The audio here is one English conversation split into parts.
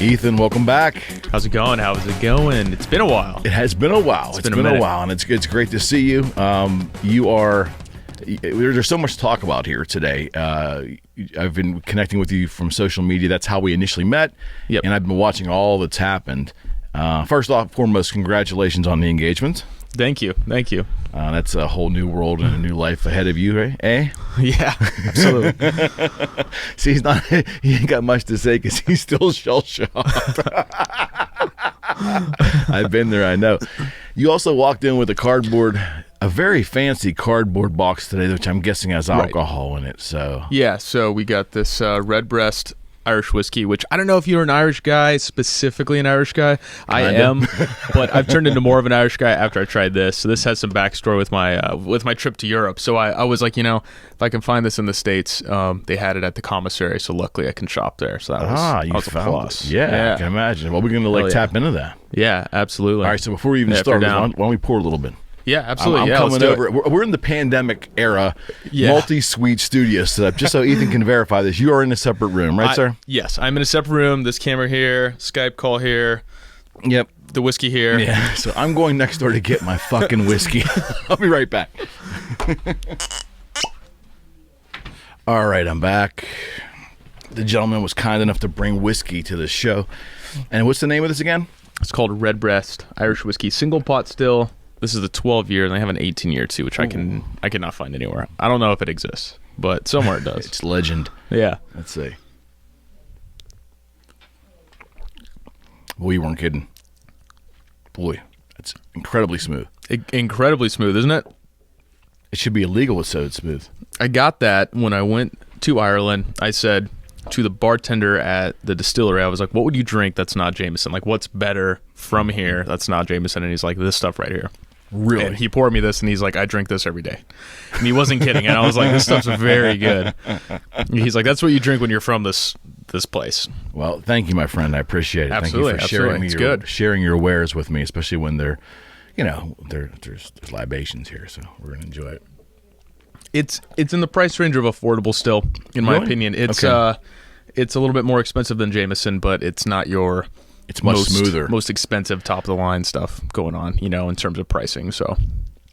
Ethan, welcome back. How's it going? How's it going? It's been a while. It has been a while. It's been a while, and it's great to see you. There's so much to talk about here today. I've been connecting with you from social media. That's how we initially met. Yep. And I've been watching all that's happened. First off, foremost, congratulations on the engagement. Thank you. That's a whole new world and a new life ahead of you, eh? Yeah, absolutely. See, he ain't got much to say because he's still shell-shocked. I've been there, I know. You also walked in with a very fancy cardboard box today, which I'm guessing has alcohol in it. So yeah, so we got this Redbreast Irish whiskey, which I don't know if you're an Irish guy, specifically an Irish guy. I am, but I've turned into more of an Irish guy after I tried this. So this has some backstory with my trip to Europe. So I was like, if I can find this in the States, they had it at the commissary. So luckily I can shop there. So that was a plus. Yeah, I can imagine. Well, we're going to tap into that. Yeah, absolutely. All right, so before we even start, why don't we pour a little bit? Yeah, absolutely. I'm coming over. We're in the pandemic era, multi-suite studio setup. Just so Ethan can verify this, you are in a separate room, right, sir? Yes, I'm in a separate room. This camera here, Skype call here. Yep. The whiskey here. Yeah, so I'm going next door to get my fucking whiskey. I'll be right back. All right, I'm back. The gentleman was kind enough to bring whiskey to the show. And what's the name of this again? It's called Redbreast Irish Whiskey, single pot still. This is the 12-year, and they have an 18-year too, which I cannot find anywhere. I don't know if it exists, but somewhere it does. It's legend. Yeah. Let's see. Well, you weren't kidding. Boy, it's incredibly smooth. Incredibly smooth, isn't it? It should be illegal with so smooth. I got that when I went to Ireland. I said to the bartender at the distillery, I was like, what would you drink that's not Jameson? Like, what's better from here that's not Jameson? And he's like, this stuff right here. Really? And he poured me this, and he's like, I drink this every day. And he wasn't kidding. And I was like, this stuff's very good. And he's like, that's what you drink when you're from this place. Well, thank you, my friend. I appreciate it. Absolutely. Thank you for sharing your wares with me, especially when there's libations here, so we're going to enjoy it. It's in the price range of affordable still, in my opinion. It's a little bit more expensive than Jameson, but it's not your... It's much smoother. Most expensive top-of-the-line stuff going on, in terms of pricing. So,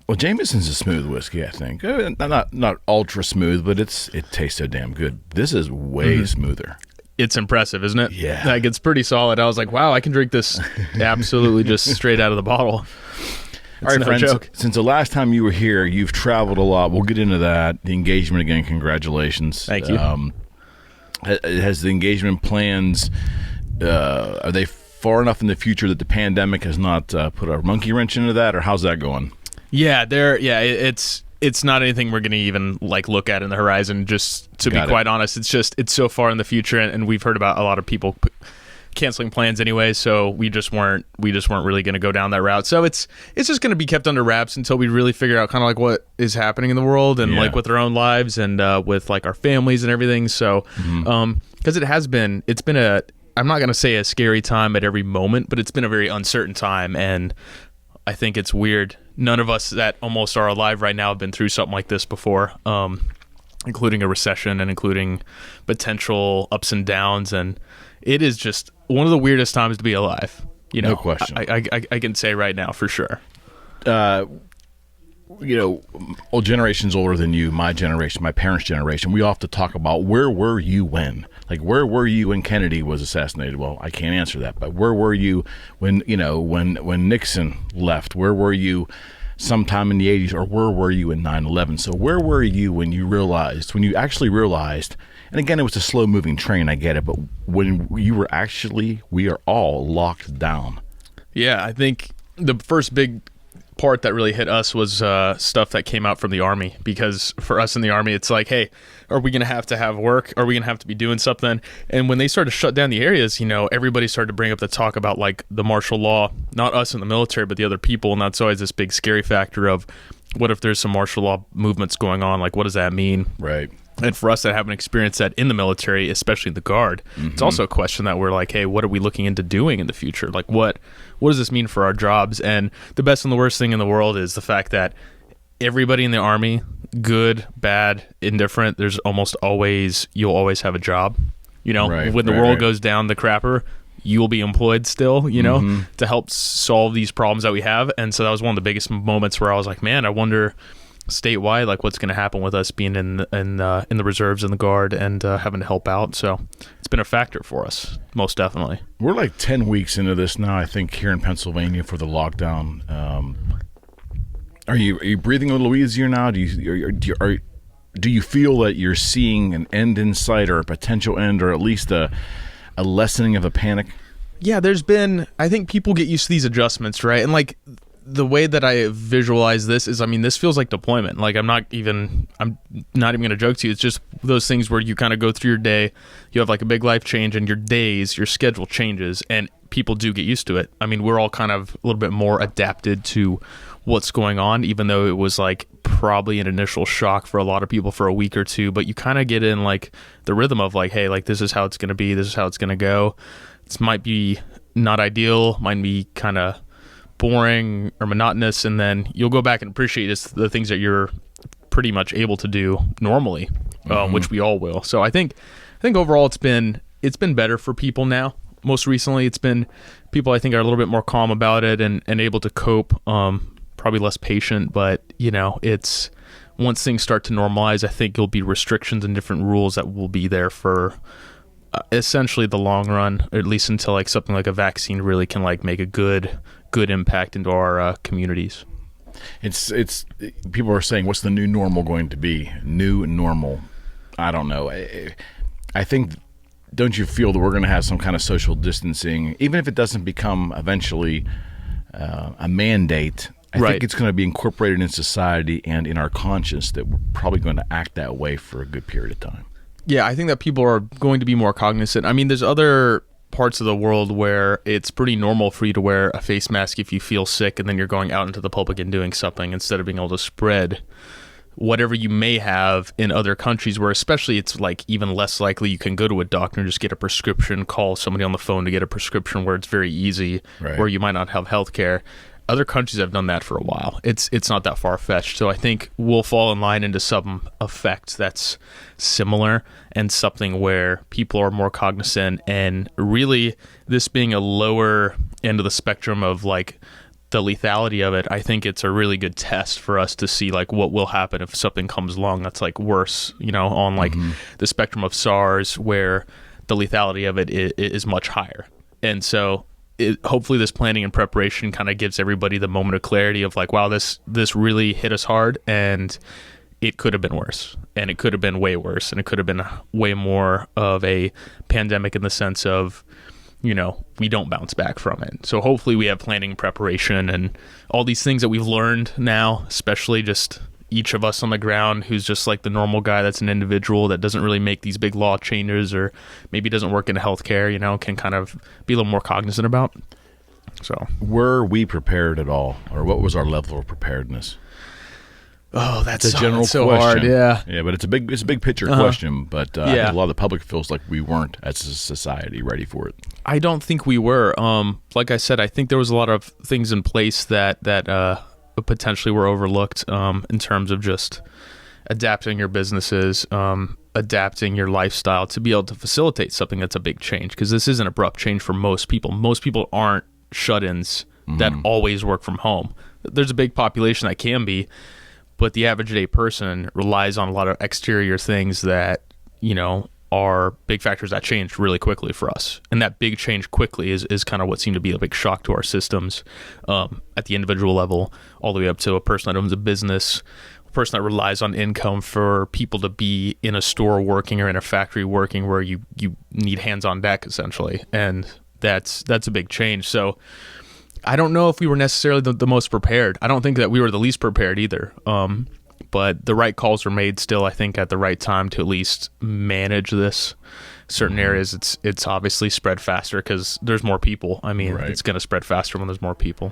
well, Jameson's a smooth whiskey, I think. Not ultra smooth, but it tastes so damn good. This is way smoother. It's impressive, isn't it? Yeah. Like, it's pretty solid. I was like, wow, I can drink this absolutely just straight out of the bottle. All right, friends, since the last time you were here, you've traveled a lot. We'll get into that. The engagement again, congratulations. Thank you. Has the engagement plans, are they far enough in the future that the pandemic has not put a monkey wrench into that, or how's that going? Yeah, it's not anything we're going to even look at in the horizon, just to be quite honest. It's so far in the future, and we've heard about a lot of people canceling plans anyway, so we just weren't really going to go down that route. So it's just going to be kept under wraps until we really figure out kind of like what is happening in the world and with our own lives and with our families and everything. So because it's been I'm not going to say a scary time at every moment, but it's been a very uncertain time, and I think it's weird. None of us that almost are alive right now have been through something like this before, including a recession and including potential ups and downs, and it is just one of the weirdest times to be alive. No question. I can say right now for sure. Old generations older than you, my generation, my parents' generation, we often talk about where were you when? Like, where were you when Kennedy was assassinated? Well, I can't answer that, but where were you when Nixon left? Where were you sometime in the 80s, or where were you in 9/11? So where were you when you actually realized, and again, it was a slow-moving train, I get it, but when we are all locked down? Yeah, I think the first big part that really hit us was stuff that came out from the Army, because for us in the Army, it's like, hey, are we going to have work? Are we going to have to be doing something? And when they started to shut down the areas, everybody started to bring up the talk about the martial law, not us in the military, but the other people. And that's always this big scary factor of what if there's some martial law movements going on? Like, what does that mean? Right. And for us that haven't experienced that in the military, especially the Guard, it's also a question that we're like, hey, what are we looking into doing in the future? Like, what does this mean for our jobs? And the best and the worst thing in the world is the fact that everybody in the Army, good, bad, indifferent, you'll always have a job. When the world goes down the crapper, you will be employed still, to help solve these problems that we have. And so that was one of the biggest moments where I was like, man, I wonder statewide, like what's going to happen with us being in the reserves and the Guard and having to help out. So it's been a factor for us, most definitely. We're like 10 weeks into this now, I think, here in Pennsylvania for the lockdown. Are you breathing a little easier now? Do you feel that you're seeing an end in sight, or a potential end, or at least a lessening of a panic? Yeah, I think people get used to these adjustments, right? And like the way that I visualize this is, I mean, this feels like deployment. Like I'm not even going to joke to you. It's just those things where you kind of go through your day, you have like a big life change, and your schedule changes, and people do get used to it. I mean, we're all kind of a little bit more adapted to what's going on, even though it was like probably an initial shock for a lot of people for a week or two, but you kind of get in like the rhythm of like, hey, like this is how it's going to be, this is how it's going to go. This might be not ideal, might be kind of boring or monotonous, and then you'll go back and appreciate the things that you're pretty much able to do normally, which we all will. So I think overall it's been better for people now. Most recently, it's been people, I think, are a little bit more calm about it and able to cope, probably less patient, but it's once things start to normalize, I think there'll be restrictions and different rules that will be there for essentially the long run, or at least until like something like a vaccine really can like make a good impact into our communities. It's people are saying, what's the new normal going to be? New normal. I don't know. I think, don't you feel that we're going to have some kind of social distancing, even if it doesn't become eventually a mandate? I think it's going to be incorporated in society and in our conscience that we're probably going to act that way for a good period of time. Yeah, I think that people are going to be more cognizant. I mean, there's other parts of the world where it's pretty normal for you to wear a face mask if you feel sick, and then you're going out into the public and doing something instead of being able to spread whatever you may have in other countries, where especially it's like even less likely you can go to a doctor and just get a prescription, call somebody on the phone to get a prescription, where it's very easy, where you might not have health care. Other countries have done that for a while. It's not that far-fetched. So I think we'll fall in line into some effect that's similar, and something where people are more cognizant, and really this being a lower end of the spectrum of like the lethality of it, I think it's a really good test for us to see like what will happen if something comes along that's like worse, on like the spectrum of SARS, where the lethality of it is much higher. And so hopefully this planning and preparation kind of gives everybody the moment of clarity of like, wow, this really hit us hard, and it could have been worse, and it could have been way worse, and it could have been way more of a pandemic in the sense of, we don't bounce back from it. So hopefully we have planning, preparation, and all these things that we've learned now, especially just each of us on the ground who's just like the normal guy that's an individual that doesn't really make these big law changes, or maybe doesn't work in healthcare, can kind of be a little more cognizant about. So were we prepared at all, or what was our level of preparedness? Oh, that's a general so question. Hard, yeah. Yeah, but it's a big picture question. But I think a lot of the public feels like we weren't, as a society, ready for it. I don't think we were. Like I said, I think there was a lot of things in place that potentially were overlooked in terms of just adapting your businesses, adapting your lifestyle to be able to facilitate something that's a big change. Because this is an abrupt change for most people. Most people aren't shut-ins that always work from home. There's a big population that can be, but the average day person relies on a lot of exterior things that, are big factors that change really quickly for us. And that big change quickly is kind of what seemed to be a big shock to our systems at the individual level, all the way up to a person that owns a business, a person that relies on income, for people to be in a store working or in a factory working, where you need hands on deck essentially. And that's a big change. So I don't know if we were necessarily the most prepared. I don't think that we were the least prepared either. But the right calls were made still, I think, at the right time to at least manage this. Certain areas, it's obviously spread faster because there's more people. I mean, it's going to spread faster when there's more people.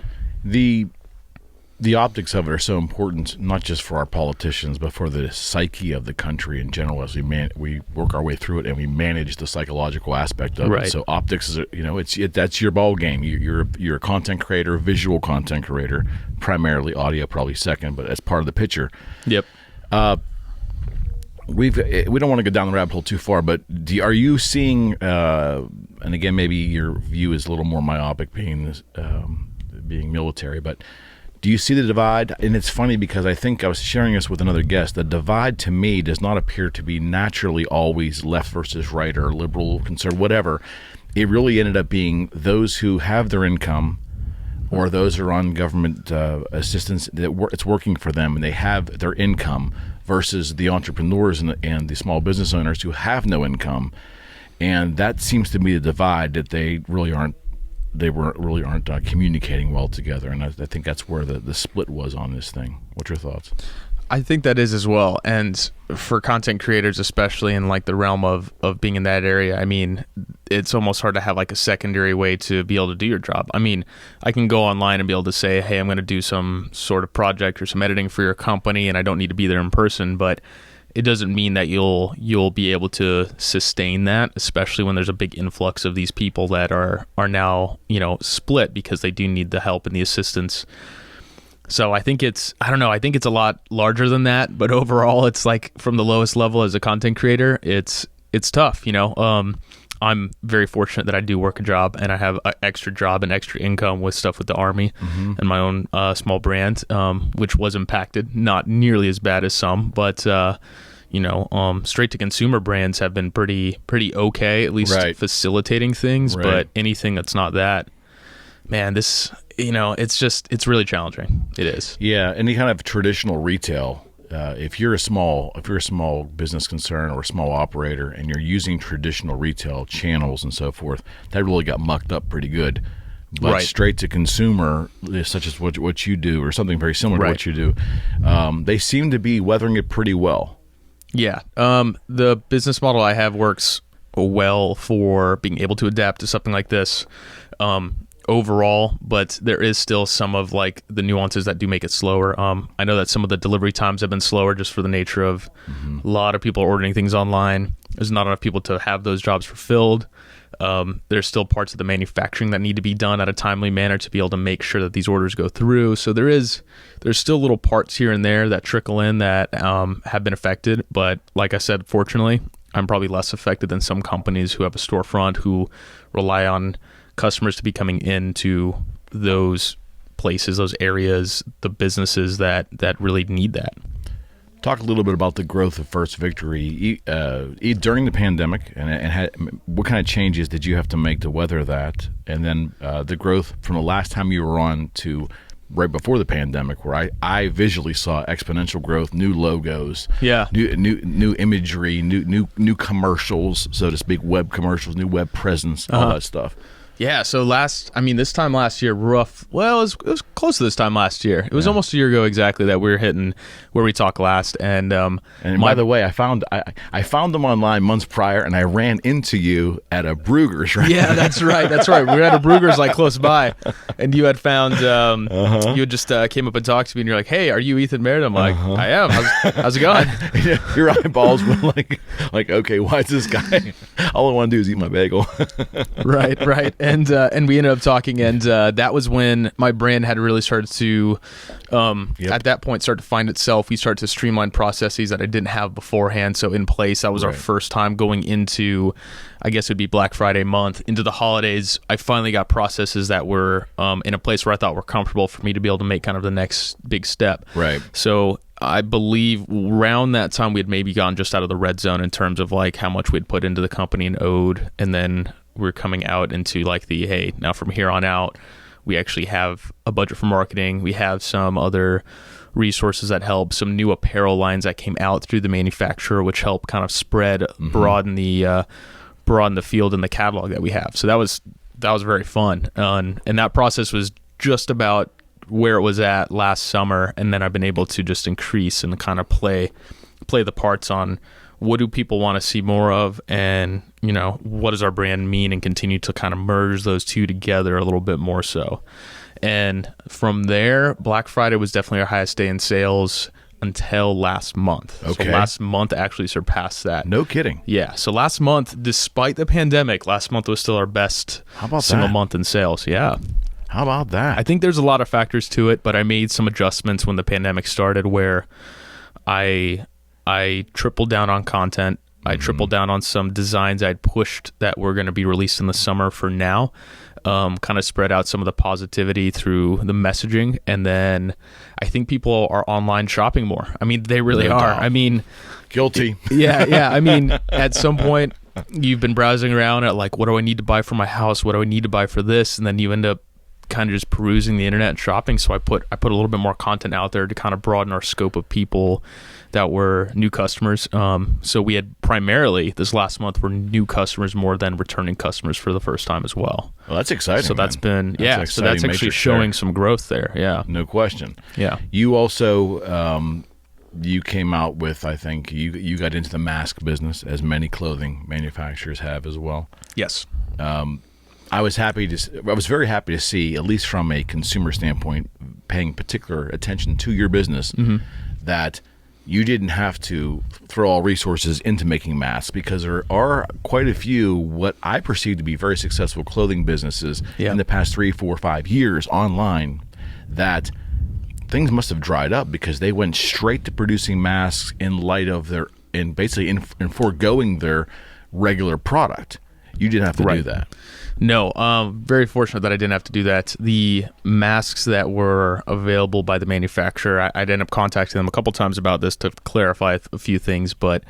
The optics of it are so important, not just for our politicians, but for the psyche of the country in general, as we work our way through it and we manage the psychological aspect of it. So optics is, that's your ball game. You're a content creator, visual content creator, primarily audio, probably second, but as part of the picture. Yep. we don't want to go down the rabbit hole too far, but are you seeing? And again, maybe your view is a little more myopic, being military, but do you see the divide? And it's funny because I think I was sharing this with another guest. The divide to me does not appear to be naturally always left versus right or liberal, conservative, whatever. It really ended up being those who have their income or those who are on government assistance, it's working for them and they have their income, versus the entrepreneurs and the small business owners who have no income. And that seems to be the divide, that they really aren't communicating well together. And I think that's where the split was on this thing. What's your thoughts? I think that is as well. And for content creators, especially in like the realm of being in that area, I mean, it's almost hard to have like a secondary way to be able to do your job. I mean, I can go online and be able to say, hey, I'm going to do some sort of project or some editing for your company, and I don't need to be there in person, but it doesn't mean that you'll be able to sustain that, especially when there's a big influx of these people that are now, split because they do need the help and the assistance. So I think it's a lot larger than that, but overall it's like from the lowest level as a content creator, it's tough, I'm very fortunate that I do work a job and I have an extra job and extra income with stuff with the Army and my own small brand, which was impacted, not nearly as bad as some, but straight to consumer brands have been pretty okay, at least facilitating things, but anything that's not that, man, this, it's really challenging. It is. Yeah. Any kind of traditional retail, if you're a small business concern or a small operator and you're using traditional retail channels and so forth, that really got mucked up pretty good. But straight to consumer, such as what you do or something very similar to what you do, they seem to be weathering it pretty well. Yeah. The business model I have works well for being able to adapt to something like this. Overall, but there is still some of like the nuances that do make it slower. I know that some of the delivery times have been slower just for the nature of a lot of people ordering things online. There's not enough people to have those jobs fulfilled. There's still parts of the manufacturing that need to be done at a timely manner to be able to make sure that these orders go through. So there's still little parts here and there that trickle in that have been affected. But like I said, fortunately, I'm probably less affected than some companies who have a storefront who rely on customers to be coming into those places, those areas, the businesses that really need that. Talk a little bit about the growth of First Victory during the pandemic, and what kind of changes did you have to make to weather that? And then the growth from the last time you were on to right before the pandemic, where I visually saw exponential growth, new logos, new imagery, new commercials, so to speak, web commercials, new web presence, all that stuff. Yeah, so this time last year, it was close to this time last year. It was almost a year ago exactly that we were hitting where we talked last. And by the way, I found them online months prior, and I ran into you at a Brugger's, right? Yeah, that's right. We were at a Brugger's like close by, and you had found, you had just came up and talked to me, and you're like, hey, are you Ethan Merritt? I'm like, I am. How's it going? Your eyeballs were like, okay, why is this guy? All I want to do is eat my bagel. Right. And we ended up talking, and that was when my brand had really started to, at that point, start to find itself. We started to streamline processes that I didn't have beforehand. So in place, that was our first time going into, I guess it would be Black Friday month, into the holidays. I finally got processes that were in a place where I thought were comfortable for me to be able to make kind of the next big step. Right. So I believe around that time we had maybe gone just out of the red zone in terms of like how much we'd put into the company and owed, and then we're coming out into like hey, now from here on out, we actually have a budget for marketing. We have some other resources that help, some new apparel lines that came out through the manufacturer, which help kind of spread, broaden the field and the catalog that we have. So that was very fun. And that process was just about where it was at last summer. And then I've been able to just increase and kind of play the parts on what do people want to see more of, and what does our brand mean, and continue to kind of merge those two together a little bit more so. And from there, Black Friday was definitely our highest day in sales until last month. Okay. So last month actually surpassed that. No kidding. Yeah. So last month, despite the pandemic, last month was still our best single month in sales. Yeah. How about that? I think there's a lot of factors to it, but I made some adjustments when the pandemic started where I I tripled down on content. I tripled down on some designs I'd pushed that were going to be released in the summer for now. Kind of spread out some of the positivity through the messaging. And then I think people are online shopping more. I mean, they really are. I mean, guilty. Yeah. I mean, at some point you've been browsing around at like, what do I need to buy for my house? What do I need to buy for this? And then you end up kind of just perusing the internet and shopping. So I put a little bit more content out there to kind of broaden our scope of people that were new customers. So we had primarily this last month were new customers more than returning customers for the first time as well. Well, that's exciting. So that's been, so that's actually showing some growth there. Yeah. No question. Yeah. You also, you came out with, I think you got into the mask business, as many clothing manufacturers have as well. Yes. I was very happy to see, at least from a consumer standpoint, paying particular attention to your business, that you didn't have to throw all resources into making masks, because there are quite a few what I perceive to be very successful clothing businesses in the past 3, 4, 5 years online that things must have dried up because they went straight to producing masks in light of in foregoing their regular product. You didn't have to do that. No, very fortunate that I didn't have to do that. The masks that were available by the manufacturer, I'd end up contacting them a couple times about this to clarify a few things, but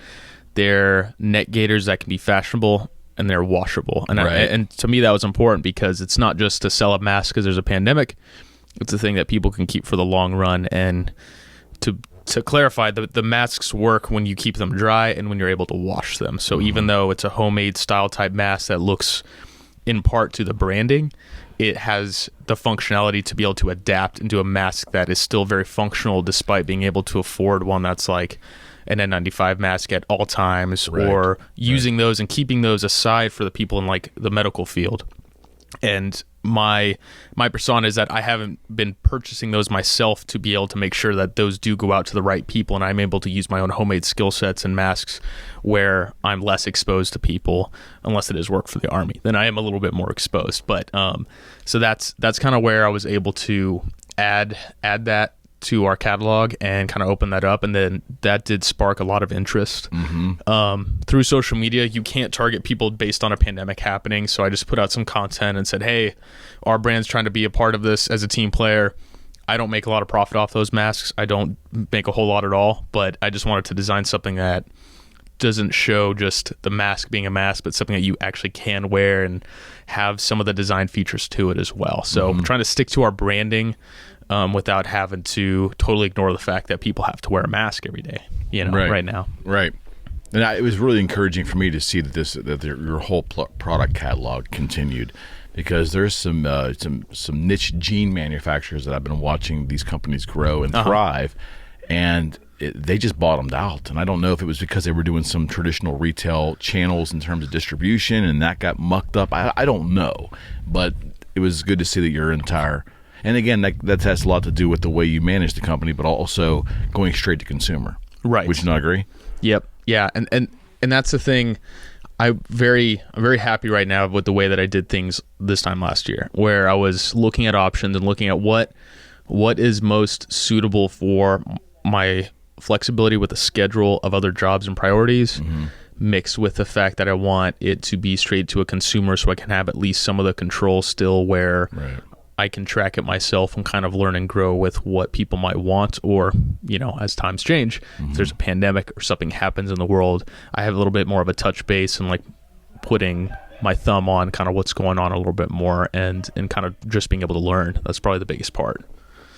they're net gaiters that can be fashionable and they're washable. And and to me that was important because it's not just to sell a mask because there's a pandemic. It's a thing that people can keep for the long run. And to clarify, the masks work when you keep them dry and when you're able to wash them. So even though it's a homemade style type mask that looks in part to the branding, it has the functionality to be able to adapt into a mask that is still very functional despite being able to afford one that's like an N95 mask at all times, or using those and keeping those aside for the people in like the medical field. And my persona is that I haven't been purchasing those myself to be able to make sure that those do go out to the right people, and I'm able to use my own homemade skill sets and masks where I'm less exposed to people, unless it is work for the Army. Then I am a little bit more exposed. But so that's kind of where I was able to add that to our catalog and kind of open that up, and then that did spark a lot of interest. Through social media. You can't target people based on a pandemic happening, so I just put out some content and said, hey, our brand's trying to be a part of this as a team player. I don't make a lot of profit off those masks. I don't make a whole lot at all, but I just wanted to design something that doesn't show just the mask being a mask, but something that you actually can wear and have some of the design features to it as well. So I'm trying to stick to our branding without having to totally ignore the fact that people have to wear a mask every day, right now. Right. And it was really encouraging for me to see that your whole product catalog continued, because there's some niche jean manufacturers that I've been watching these companies grow and thrive, and they just bottomed out. And I don't know if it was because they were doing some traditional retail channels in terms of distribution and that got mucked up. I don't know, but it was good to see that your entire. And again, that has a lot to do with the way you manage the company, but also going straight to consumer. Right. Would you not agree? Yep. Yeah. And that's the thing. I'm very happy right now with the way that I did things this time last year, where I was looking at options and looking at what is most suitable for my flexibility with the schedule of other jobs and priorities, mixed with the fact that I want it to be straight to a consumer, so I can have at least some of the control still where I can track it myself and kind of learn and grow with what people might want, or, as times change, if there's a pandemic or something happens in the world, I have a little bit more of a touch base and like putting my thumb on kind of what's going on a little bit more, and kind of just being able to learn. That's probably the biggest part.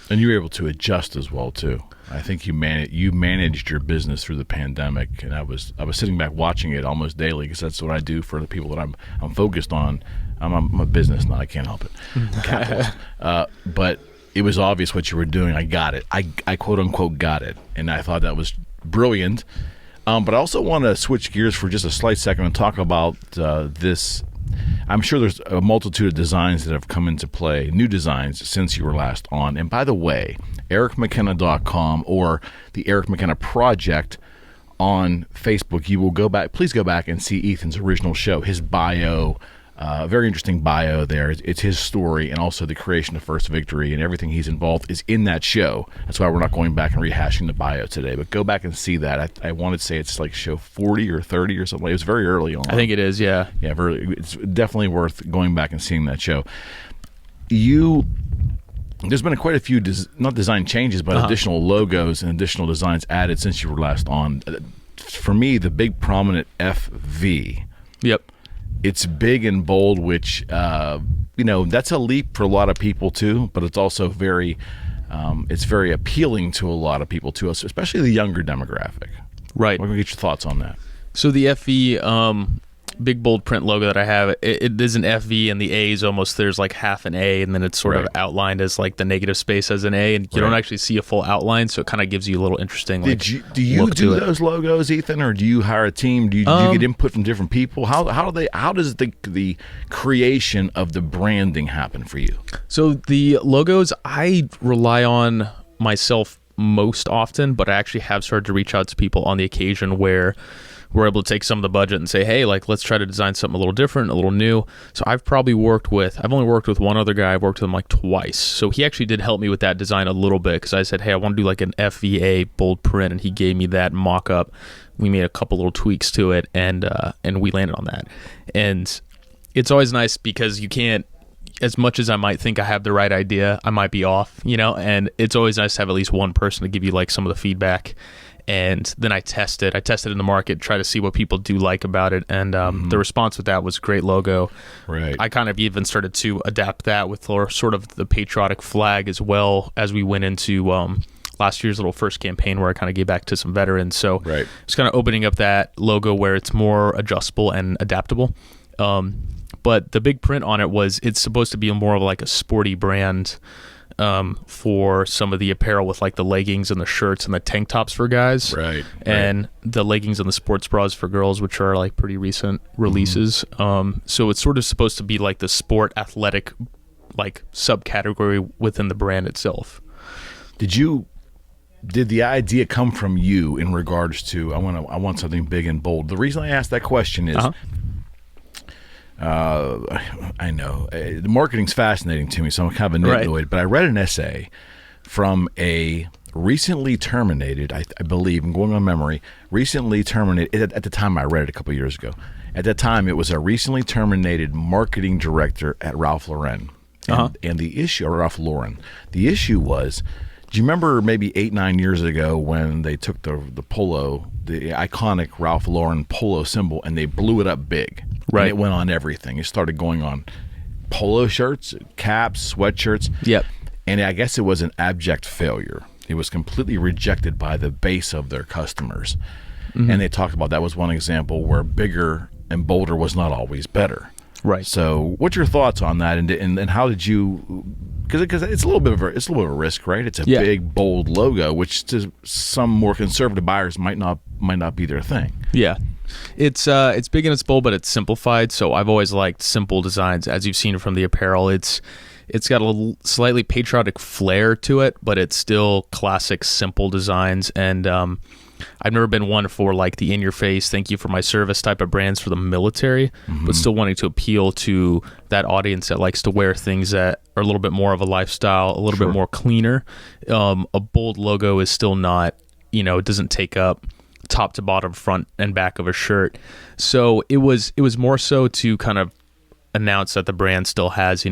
And you were able to adjust as well too. I think you managed your business through the pandemic, and I was sitting back watching it almost daily, because that's what I do for the people that I'm focused on. I'm a business nut. I can't help it. Capitalist. But it was obvious what you were doing. I got it. I quote unquote got it, and I thought that was brilliant. But I also want to switch gears for just a slight second and talk about this. I'm sure there's a multitude of designs that have come into play, new designs, since you were last on. And by the way, ericmckenna.com or the Eric McKenna Project on Facebook, you will please go back and see Ethan's original show, his bio, Very interesting bio there. It's his story and also the creation of First Victory and everything he's involved is in that show. That's why we're not going back and rehashing the bio today, but go back and see that. I want to say it's like show 40 or 30 or something. It was very early on. I think it is, yeah. Yeah, it's definitely worth going back and seeing that show. There's been quite a few, not design changes, but additional logos and additional designs added since you were last on. For me, the big prominent FV. Yep. It's big and bold, which, that's a leap for a lot of people too, but it's also very appealing to a lot of people too, especially the younger demographic. Right. We're going to get your thoughts on that. So the FV, big bold print logo that I have, it is an FV, and the A is almost, there's like half an A, and then it's sort of outlined as like the negative space as an A, and you don't actually see a full outline, so it kind of gives you a little interesting do you do those logos, Ethan, or do you hire a team? Do you get input from different people? How does the creation of the branding happen for you? So the logos, I rely on myself most often, but I actually have started to reach out to people on the occasion where we're able to take some of the budget and say, hey, like, let's try to design something a little different, a little new. So I've only worked with one other guy. I've worked with him like twice. So he actually did help me with that design a little bit, because I said, hey, I want to do like an FVA bold print, and he gave me that mock-up. We made a couple little tweaks to it, and we landed on that. And it's always nice because you can't, as much as I might think I have the right idea, I might be off, and it's always nice to have at least one person to give you like some of the feedback. And then I test it in the market, try to see what people do like about it. And the response with that was great logo. Right. I kind of even started to adapt that with sort of the patriotic flag as well as we went into last year's little first campaign where I kind of gave back to some veterans. So it's kind of opening up that logo where it's more adjustable and adaptable. But the big print on it it's supposed to be more of like a sporty brand for some of the apparel, with like the leggings and the shirts and the tank tops for guys, and the leggings and the sports bras for girls, which are like pretty recent releases. So it's sort of supposed to be like the sport athletic like subcategory within the brand itself. Did the idea come from you in regards to I want something big and bold? The reason I asked that question is I know the marketing's fascinating to me, so I'm kind of a nitnoid, but I read an essay from a recently terminated, I believe, I'm going on memory, recently terminated, at the time I read it a couple of years ago. At that time, it was a recently terminated marketing director at Ralph Lauren. And the issue, or Ralph Lauren, the issue was, do you remember maybe 8-9 years ago when they took the polo, the iconic Ralph Lauren polo symbol, and they blew it up big? Right. And it went on everything. It started going on polo shirts, caps, sweatshirts. Yep. And I guess it was an abject failure. It was completely rejected by the base of their customers. And they talked about that was one example where bigger and bolder was not always better. Right. So what's your thoughts on that? And how did you, because it's a little bit of a risk, right? It's a big, bold logo, which to some more conservative buyers might not be their thing. Yeah. It's big and it's bold, but it's simplified. So I've always liked simple designs, as you've seen from the apparel. It's got a little slightly patriotic flair to it, but it's still classic, simple designs. And I've never been one for like the in-your-face, thank you for my service type of brands for the military, but still wanting to appeal to that audience that likes to wear things that are a little bit more of a lifestyle, a little bit more cleaner. A bold logo is still not, it doesn't take up top to bottom, front and back of a shirt. So it was more so to kind of announce that the brand still has,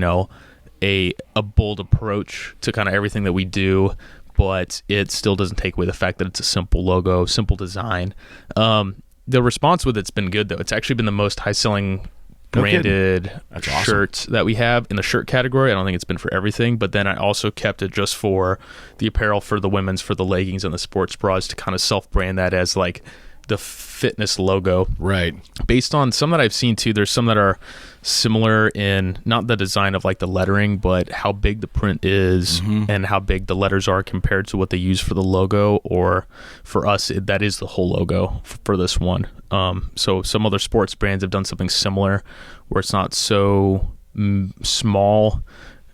a bold approach to kind of everything that we do, but it still doesn't take away the fact that it's a simple logo, simple design. The response with it's been good, though. It's actually been the most high-selling branded shirt that we have in the shirt category. I don't think it's been for everything, but then I also kept it just for the apparel, for the women's, for the leggings and the sports bras, to kind of self-brand that as like the fitness logo. Right. Based on some that I've seen too, there's some that are similar in not the design of like the lettering, but how big the print is and how big the letters are compared to what they use for the logo. Or for us, that is the whole logo for this one. So some other sports brands have done something similar where it's not so small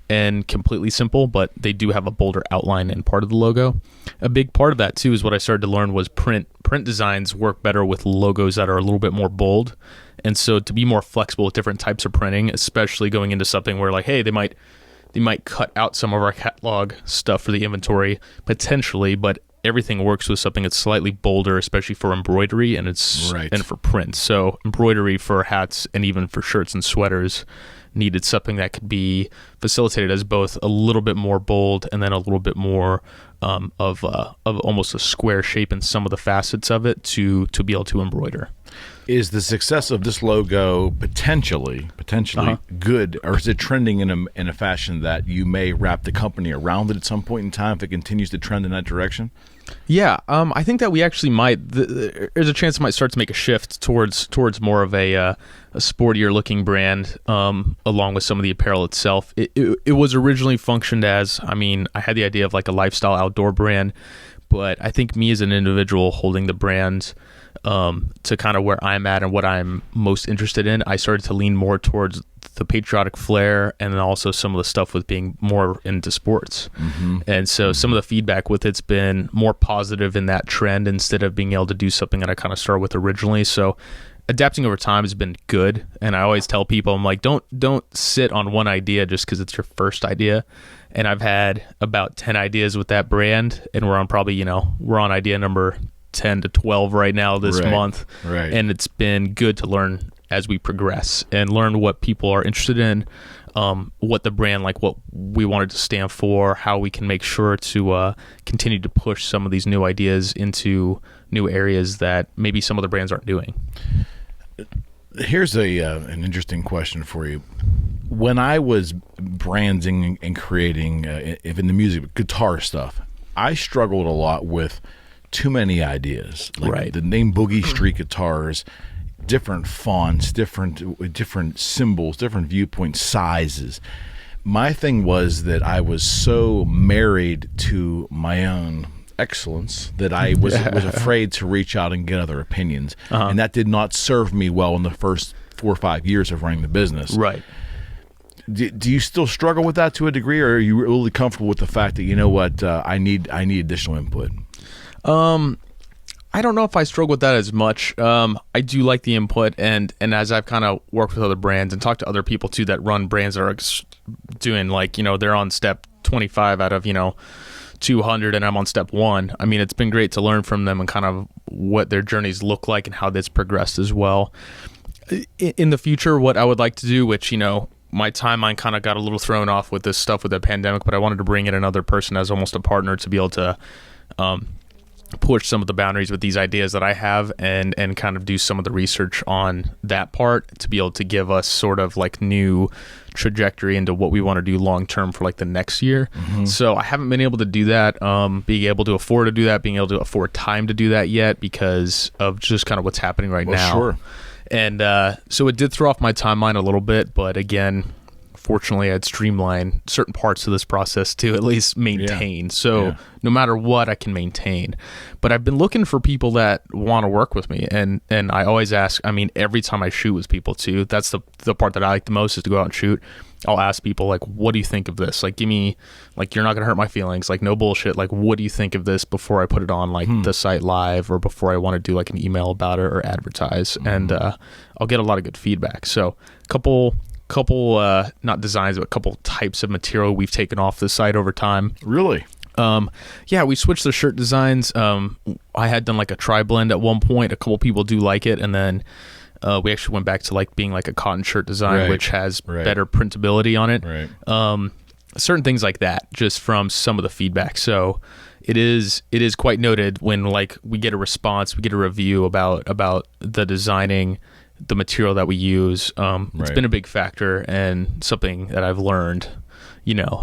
and completely simple, but they do have a bolder outline in part of the logo. A big part of that too is what I started to learn was print designs work better with logos that are a little bit more bold And so to be more flexible with different types of printing, especially going into something where like, hey, they might cut out some of our catalog stuff for the inventory potentially, but everything works with something that's slightly bolder, especially for embroidery and and for print. So embroidery for hats and even for shirts and sweaters needed something that could be facilitated as both a little bit more bold and then a little bit more of almost a square shape in some of the facets of it to be able to embroider. Is the success of this logo potentially good, or is it trending in a fashion that you may wrap the company around it at some point in time if it continues to trend in that direction? Yeah, I think that we actually might. There's a chance it might start to make a shift towards more of a sportier looking brand, along with some of the apparel itself. It was originally functioned as, I had the idea of like a lifestyle outdoor brand, but I think me as an individual holding the brand to kind of where I'm at and what I'm most interested in, I started to lean more towards the patriotic flair and then also some of the stuff with being more into sports. Mm-hmm. And so some of the feedback with it's been more positive in that trend instead of being able to do something that I kind of started with originally. So adapting over time has been good. And I always tell people, I'm like, don't sit on one idea just because it's your first idea. And I've had about 10 ideas with that brand, and we're on probably, we're on idea number 10 to 12 right now this month. Right. And it's been good to learn as we progress and learn what people are interested in, what the brand, like what we wanted to stand for, how we can make sure to continue to push some of these new ideas into new areas that maybe some other brands aren't doing. Here's an interesting question for you. When I was branding and creating, if in the music, guitar stuff, I struggled a lot with too many ideas. Like the name Boogie Street Guitars, different fonts, different symbols, different viewpoint sizes. My thing was that I was so married to my own excellence that I was afraid to reach out and get other opinions. Uh-huh. And that did not serve me well in the first 4 or 5 years of running the business. Right. Do you still struggle with that to a degree, or are you really comfortable with the fact that, I need additional input? I don't know if I struggle with that as much. I do like the input, and as I've kind of worked with other brands and talked to other people too that run brands that are doing they're on step 25 out of 200 and I'm on step 1. It's been great to learn from them and kind of what their journeys look like and how that's progressed as well. In the future, what I would like to do, which my timeline kind of got a little thrown off with this stuff with the pandemic, but I wanted to bring in another person as almost a partner to be able to push some of the boundaries with these ideas that I have and kind of do some of the research on that part to be able to give us sort of like new trajectory into what we want to do long term for like the next year. Mm-hmm. So I haven't been able to do that, being able to afford to do that, being able to afford time to do that yet because of just kind of what's happening right now. Sure. And so it did throw off my timeline a little bit, but again, fortunately, I'd streamline certain parts of this process to at least maintain. So no matter what, I can maintain. But I've been looking for people that want to work with me. And I always ask, every time I shoot with people too, that's the part that I like the most is to go out and shoot. I'll ask people, like, what do you think of this? Like, give me, like, you're not going to hurt my feelings. Like, no bullshit. Like, what do you think of this before I put it on, like, the site live or before I want to do, like, an email about it or advertise? Mm-hmm. And I'll get a lot of good feedback. So couple not designs, but a couple types of material we've taken off the site over time. Really? We switched the shirt designs. I had done like a tri-blend at one point. A couple people do like it, and then we actually went back to like being like a cotton shirt design, which has better printability on it. Right. Certain things like that, just from some of the feedback. So it is quite noted when like we get a response, we get a review about the designing, the material that we use. It's been a big factor and something that I've learned,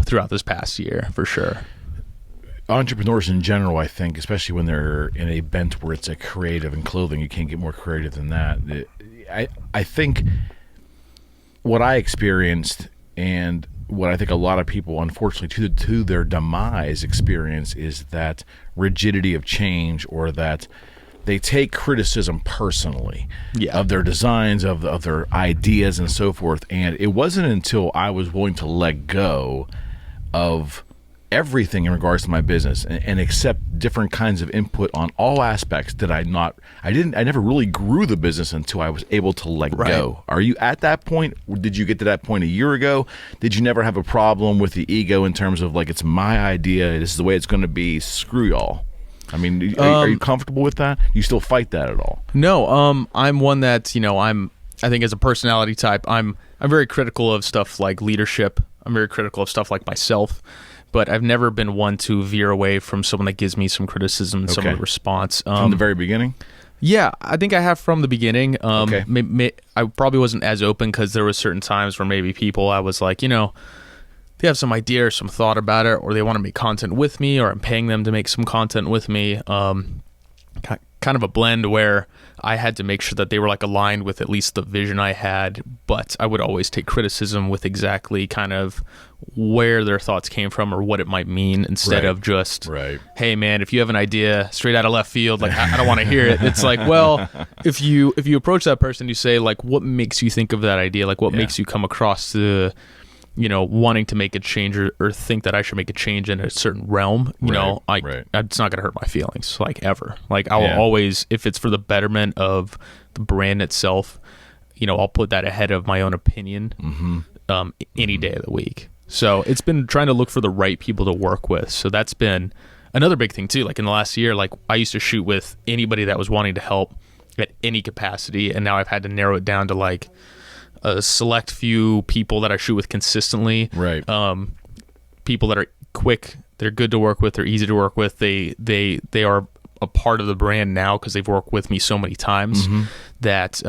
throughout this past year for sure. Entrepreneurs in general, I think, especially when they're in a bent where it's a creative in clothing, you can't get more creative than that. I think what I experienced and what I think a lot of people, unfortunately, to their demise experience is that rigidity of change, or that they take criticism personally of their designs, of their ideas and so forth. And it wasn't until I was willing to let go of everything in regards to my business and accept different kinds of input on all aspects that I never really grew the business until I was able to let go. Are you at that point? Did you get to that point a year ago? Did you never have a problem with the ego in terms of like, it's my idea, this is the way it's going to be, screw y'all? I mean, are you comfortable with that? You still fight that at all? No, I'm one that, I think as a personality type, I'm very critical of stuff like leadership. I'm very critical of stuff like myself. But I've never been one to veer away from someone that gives me some criticism and some response. From the very beginning? Yeah, I think I have from the beginning. I probably wasn't as open because there was certain times where maybe people, I was like, they have some idea or some thought about it, or they want to make content with me, or I'm paying them to make some content with me. Kind of a blend where I had to make sure that they were like aligned with at least the vision I had, but I would always take criticism with exactly kind of where their thoughts came from or what it might mean, instead of just, hey man, if you have an idea straight out of left field, like I don't want to hear it. It's like, well, if you approach that person, you say like, what makes you think of that idea? Like what makes you come across the, wanting to make a change or think that I should make a change in a certain realm, it's not going to hurt my feelings, like ever. Like I will always, if it's for the betterment of the brand itself, I'll put that ahead of my own opinion any day of the week. So it's been trying to look for the right people to work with. So that's been another big thing too. Like in the last year, like I used to shoot with anybody that was wanting to help at any capacity. And now I've had to narrow it down to like a select few people that I shoot with consistently. Right. People that are quick, they're good to work with, they're easy to work with. They are a part of the brand now because they've worked with me so many times that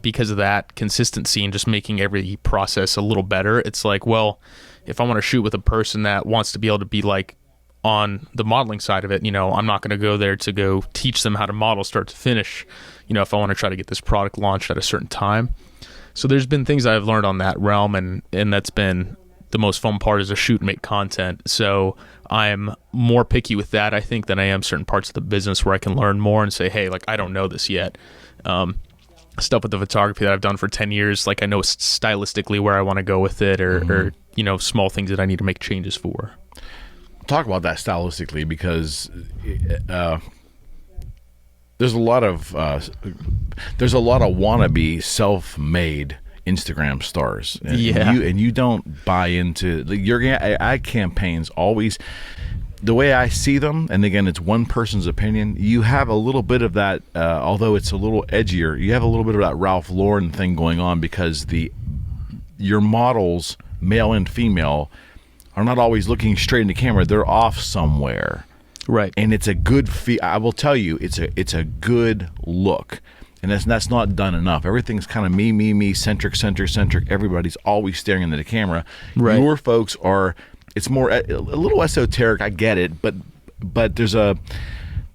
because of that consistency and just making every process a little better, it's like, well, if I want to shoot with a person that wants to be able to be like on the modeling side of it, I'm not going to go there to go teach them how to model start to finish, if I want to try to get this product launched at a certain time. So there's been things I've learned on that realm, and that's been the most fun part, is to shoot and make content. So I'm more picky with that, I think, than I am certain parts of the business where I can learn more and say, hey, like, I don't know this yet. Stuff with the photography that I've done for 10 years, like I know stylistically where I want to go with it, or small things that I need to make changes for. Talk about that stylistically, because there's a lot of wannabe self-made Instagram stars, and you don't buy into your ad campaigns. Always, the way I see them, and again, it's one person's opinion, you have a little bit of that, although it's a little edgier, you have a little bit of that Ralph Lauren thing going on, because your models, male and female, are not always looking straight in the camera. They're off somewhere. Right. And it's a good I will tell you, it's a good look. And that's not done enough. Everything's kind of me, centric. Everybody's always staring into the camera. Right. Your folks are, it's more a little esoteric, I get it, but there's like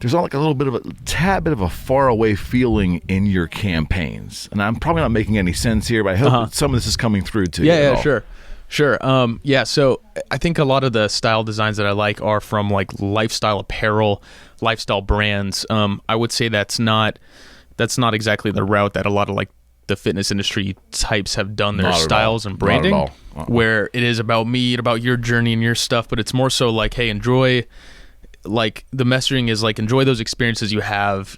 a little bit of a tad bit of a faraway feeling in your campaigns. And I'm probably not making any sense here, but I hope some of this is coming through to you. Yeah, sure. Sure. So I think a lot of the style designs that I like are from like lifestyle apparel, lifestyle brands. I would say that's not exactly the route that a lot of like the fitness industry types have done their styles and branding, where it is about me, about your journey and your stuff, but it's more so like, hey, enjoy, like the messaging is like, enjoy those experiences you have,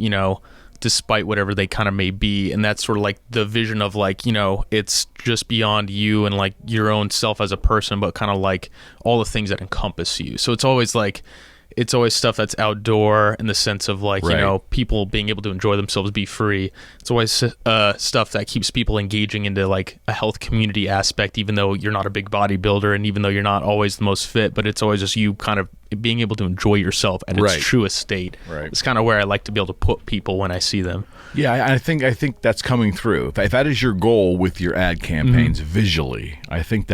despite whatever they kind of may be. And that's sort of like the vision of like, it's just beyond you and like your own self as a person, but kind of like all the things that encompass you. So it's always like, it's always stuff that's outdoor in the sense of like, people being able to enjoy themselves, be free. It's always stuff that keeps people engaging into like a health community aspect, even though you're not a big bodybuilder and even though you're not always the most fit, but it's always just you kind of being able to enjoy yourself at its truest state. Right. It's kind of where I like to be able to put people when I see them. Yeah, I think that's coming through. If that is your goal with your ad campaigns visually, I think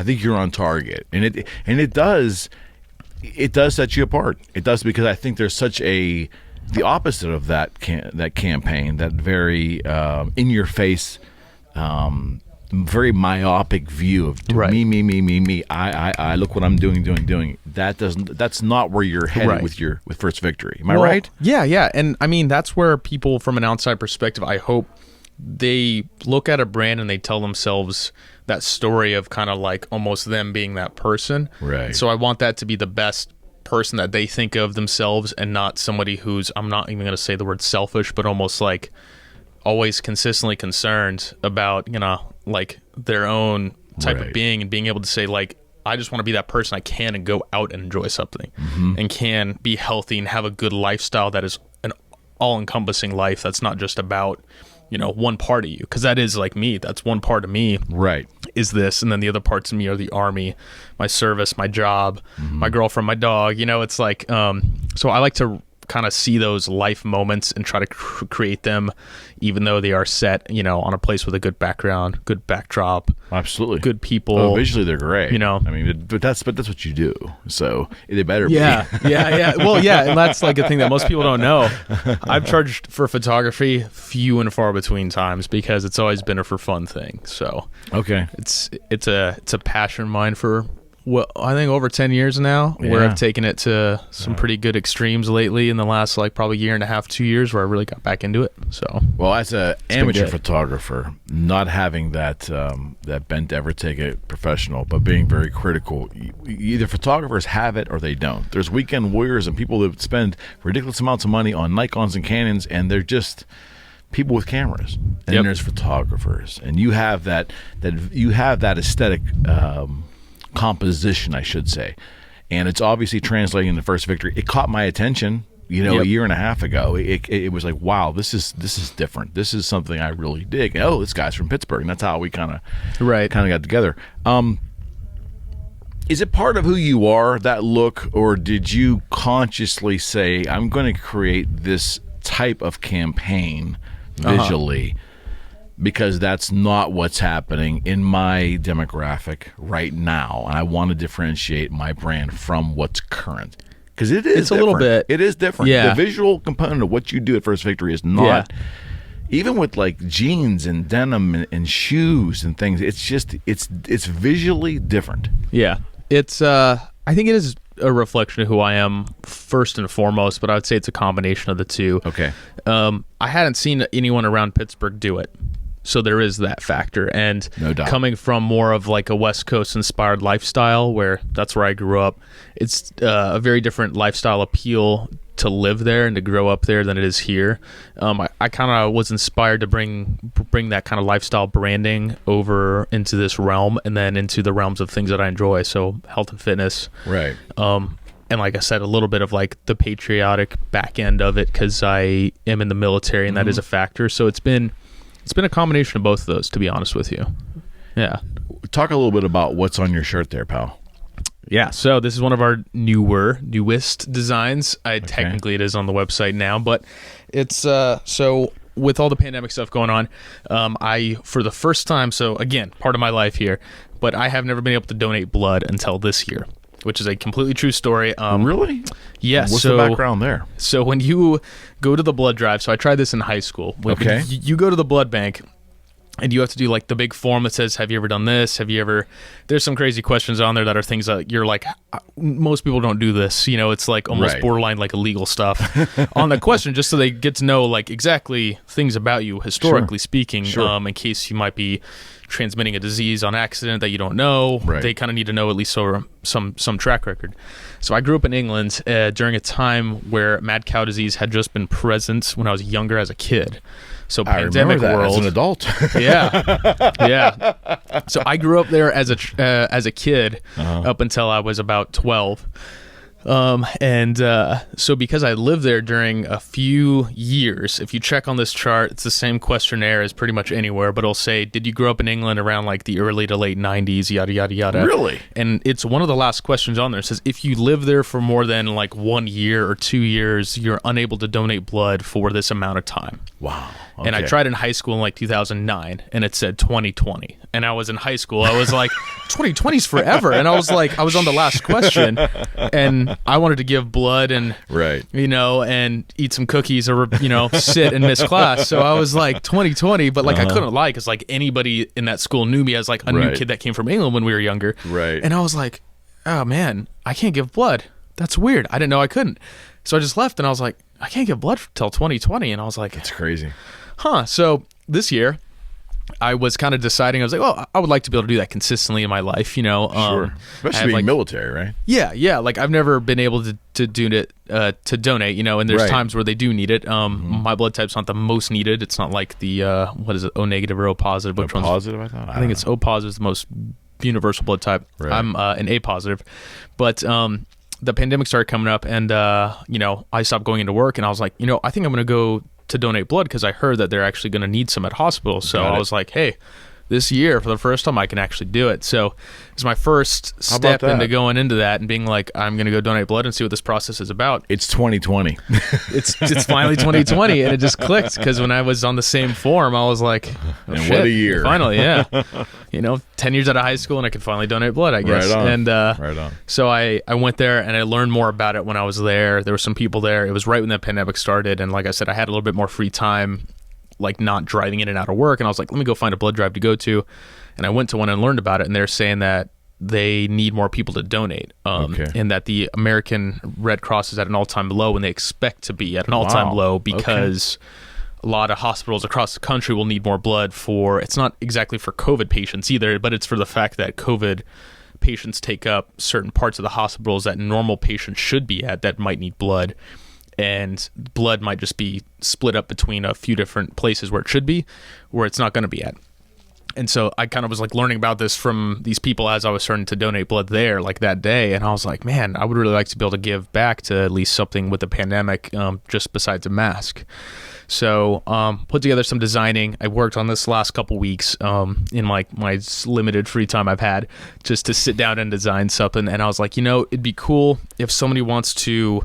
you're on target. And it does set you apart. It does, because I think there's such the opposite of that campaign, that very in your face, very myopic view of me. I look what I'm doing. That's not where you're headed with First Victory. Am I right? Yeah. And I mean, that's where people from an outside perspective, I hope, they look at a brand and they tell themselves that story of kind of like almost them being that person. Right. So I want that to be the best person that they think of themselves, and not somebody who's, I'm not even going to say the word selfish, but almost like always consistently concerned about, you know, like their own type of being, and being able to say like, I just want to be that person. I can and go out and enjoy something, and can be healthy and have a good lifestyle that is an all-encompassing life that's not just about, you know, one part of you, because that is like me. That's one part of me, right, is this, and then the other parts of me are the army, my service, my job, my girlfriend, my dog. You know, it's like so I like to kind of see those life moments and try to create them, even though they are set, you know, on a place with a good background, good backdrop, absolutely, good people. Oh, visually they're great, you know. I mean, but that's what you do, so they better be. Yeah. Well, yeah, and that's like a thing that most people don't know. I've charged for photography few and far between times, because it's always been a for fun thing. So okay, it's a passion of mine for, well, I think over 10 years now, where I've taken it to some pretty good extremes lately in the last like probably year and a half, 2 years, where I really got back into it. So, well, as an amateur photographer, not having that that bent to ever take it professional, but being very critical, either photographers have it or they don't. There's weekend warriors and people that spend ridiculous amounts of money on Nikons and Canons, and they're just people with cameras. And then there's photographers, and you have that aesthetic composition, I should say, and it's obviously translating into First Victory. It caught my attention, you know, a year and a half ago. It was like, wow, this is different. This is something I really dig. Oh, this guy's from Pittsburgh, and that's how we kind of got together. Is it part of who you are, that look, or did you consciously say, I'm going to create this type of campaign visually? Because that's not what's happening in my demographic right now, and I want to differentiate my brand from what's current, because it's different. A little bit. It is different. Yeah. The visual component of what you do at First Victory is not. Even with like jeans and denim and shoes and things, it's just it's visually different. Yeah, it's I think it is a reflection of who I am first and foremost, but I would say it's a combination of the two. Okay. I hadn't seen anyone around Pittsburgh do it. So there is that factor, and no doubt, coming from more of like a West Coast inspired lifestyle, where that's where I grew up, it's a very different lifestyle appeal to live there and to grow up there than it is here. I kind of was inspired to bring that kind of lifestyle branding over into this realm, and then into the realms of things that I enjoy, so health and fitness, right. And like I said, a little bit of like the patriotic back end of it, because I am in the military, and that is a factor. So it's been a combination of both of those, to be honest with you. Yeah. Talk a little bit about what's on your shirt there, pal. Yeah, so this is one of our newest designs. Technically it is on the website now, but it's so with all the pandemic stuff going on, I, for the first time, so again, part of my life here, but I have never been able to donate blood until this year, which is a completely true story. Really? Yes. What's the background there? So when you go to the blood drive, so I tried this in high school. When you go to the blood bank, and you have to do like the big form that says, have you ever done this? Have you ever, there's some crazy questions on there that are things that you're like, most people don't do this. You know, it's like almost borderline like illegal stuff on the question, just so they get to know like exactly things about you, historically speaking, in case you might be transmitting a disease on accident that you don't know. They kind of need to know at least over some track record. So I grew up in England during a time where mad cow disease had just been present when I was younger as a kid. So pandemic that world as an adult. yeah. So I grew up there as a kid up until I was about 12. So because I lived there during a few years, if you check on this chart, it's the same questionnaire as pretty much anywhere, but it'll say, did you grow up in England around like the early to late 90s, yada, yada, yada. Really? And it's one of the last questions on there. It says, if you live there for more than like 1 year or 2 years, you're unable to donate blood for this amount of time. Wow. Okay. And I tried in high school in like 2009, and it said 2020. And I was in high school. I was like, 2020's forever. And I was like, I was on the last question, and I wanted to give blood and, and eat some cookies or, sit and miss class. So I was like 2020, but like I couldn't lie, because like anybody in that school knew me as like a new kid that came from England when we were younger. Right. And I was like, oh man, I can't give blood. That's weird. I didn't know I couldn't. So I just left, and I was like, I can't give blood till 2020. And I was like, that's crazy. Huh. So this year, I was kind of deciding, I was like, well, I would like to be able to do that consistently in my life, Sure. Especially being military, right? Yeah. Like I've never been able to do it, to donate, and there's times where they do need it. My blood type's not the most needed. It's not like the, what is it, O negative or O positive? Which O positive, I thought? I think it's O positive is the most universal blood type. Right. I'm an A positive. But the pandemic started coming up and, I stopped going into work and I was like, I think I'm going to go to donate blood because I heard that they're actually going to need some at hospitals. So I was like, hey, this year for the first time I can actually do it. So it's my first step into going into that and being like, I'm going to go donate blood and see what this process is about. It's 2020. It's finally 2020 and it just clicked because when I was on the same form, I was like, and shit, what a year. Finally, yeah. 10 years out of high school and I could finally donate blood, I guess. Right on. And right on. So I went there and I learned more about it when I was there. There were some people there. It was right when the pandemic started. And like I said, I had a little bit more free time, like not driving in and out of work. And I was like, let me go find a blood drive to go to. And I went to one and learned about it. And they're saying that they need more people to donate. And that the American Red Cross is at an all-time low and they expect to be at an all-time low because a lot of hospitals across the country will need more blood for, it's not exactly for COVID patients either, but it's for the fact that COVID patients take up certain parts of the hospitals that normal patients should be at that might need blood. And blood might just be split up between a few different places where it should be, where it's not going to be at. And so I kind of was like learning about this from these people as I was starting to donate blood there, like that day. And I was like, man, I would really like to be able to give back to at least something with the pandemic, just besides a mask. So put together some designing. I worked on this last couple weeks in my limited free time I've had just to sit down and design something. And I was like, it'd be cool if somebody wants to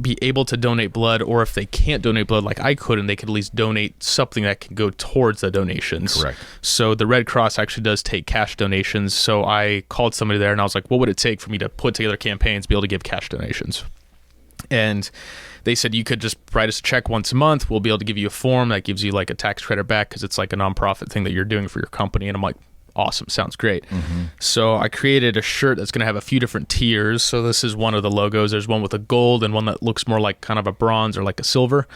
be able to donate blood, or if they can't donate blood like I could, and they could at least donate something that can go towards the donations. Correct. So the Red Cross actually does take cash donations. So I called somebody there and I was like, what would it take for me to put together campaigns, be able to give cash donations? And they said, you could just write us a check once a month. We'll be able to give you a form that gives you like a tax credit back because it's like a nonprofit thing that you're doing for your company. And I'm like, awesome, sounds great. So I created a shirt that's going to have a few different tiers. So this is one of the logos. There's one with a gold and one that looks more like kind of a bronze or like a silver.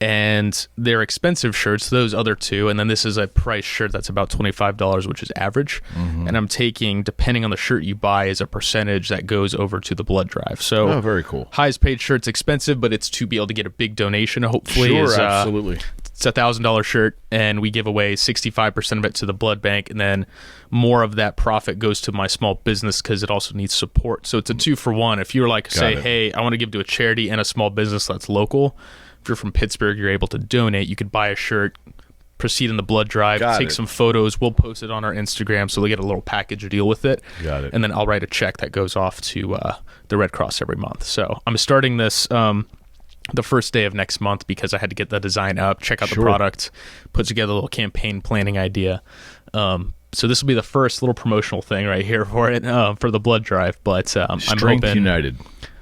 And they're expensive shirts, those other two. And then this is a price shirt that's about $25, which is average. And I'm taking, depending on the shirt you buy, is a percentage that goes over to the blood drive. So very cool. Highest paid shirt's expensive, but it's to be able to get a big donation. Hopefully, sure, absolutely. It's a $1,000 shirt, and we give away 65% of it to the blood bank, and then more of that profit goes to my small business because it also needs support. So it's a 2-for-1. If you're like, hey, I want to give to a charity and a small business that's local. If you're from Pittsburgh, you're able to donate. You could buy a shirt, proceed in the blood drive, take some photos. We'll post it on our Instagram, so they get a little package deal with it. Got it. And then I'll write a check that goes off to the Red Cross every month. So I'm starting this the first day of next month because I had to get the design up, check out the product, put together a little campaign planning idea. So this will be the first little promotional thing right here for it, for the blood drive. But I'm hoping... Strength United.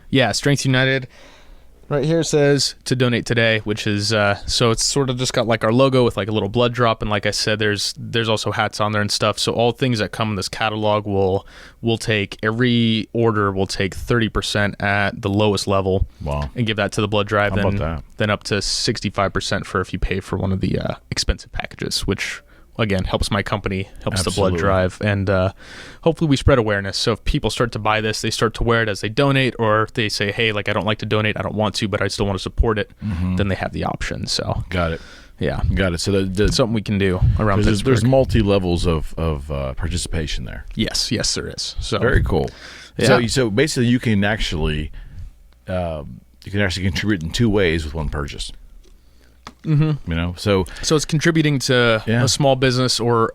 Yeah, Strength United. Right here says to donate today, which is so it's sort of just got like our logo with like a little blood drop, and like I said, there's also hats on there and stuff. So all things that come in this catalog will take, every order will take 30% at the lowest level. Wow. And give that to the blood drive. How about that? Then up to 65% for if you pay for one of the expensive packages, which again helps my company, helps the blood drive, and hopefully we spread awareness. So if people start to buy this, they start to wear it as they donate, or if they say, hey, like I don't like to donate, I don't want to, but I still want to support it, then they have the option. So got it. Yeah, got it. So that's something we can do around Pittsburgh. There's multi levels of participation there. Yes, there is. So very cool. Yeah. So basically, you can actually contribute in two ways with one purchase. So it's contributing to a small business or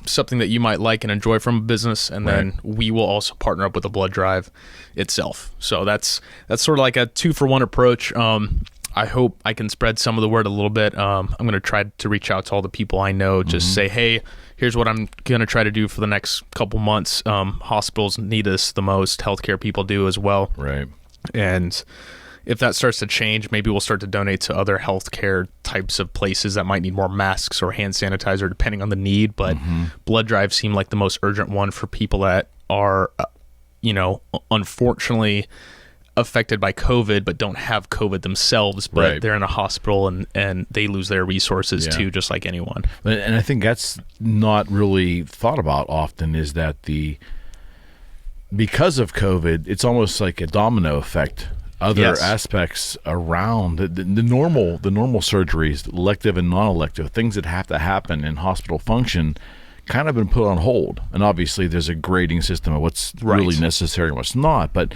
something that you might like and enjoy from a business, and then we will also partner up with the blood drive itself. So that's sort of like a 2-for-1 approach. I hope I can spread some of the word a little bit. I'm going to try to reach out to all the people I know, just say, hey, here's what I'm going to try to do for the next couple months. Hospitals need us the most. Healthcare people do as well. Right. And if that starts to change, maybe we'll start to donate to other healthcare types of places that might need more masks or hand sanitizer, depending on the need. But blood drives seem like the most urgent one for people that are, unfortunately, affected by COVID but don't have COVID themselves, but they're in a hospital and they lose their resources too, just like anyone. And I think that's not really thought about often, is that because of COVID, it's almost like a domino effect. Other aspects around the normal surgeries, elective and non-elective, things that have to happen in hospital function, kind of been put on hold. And obviously there's a grading system of what's really necessary and what's not. But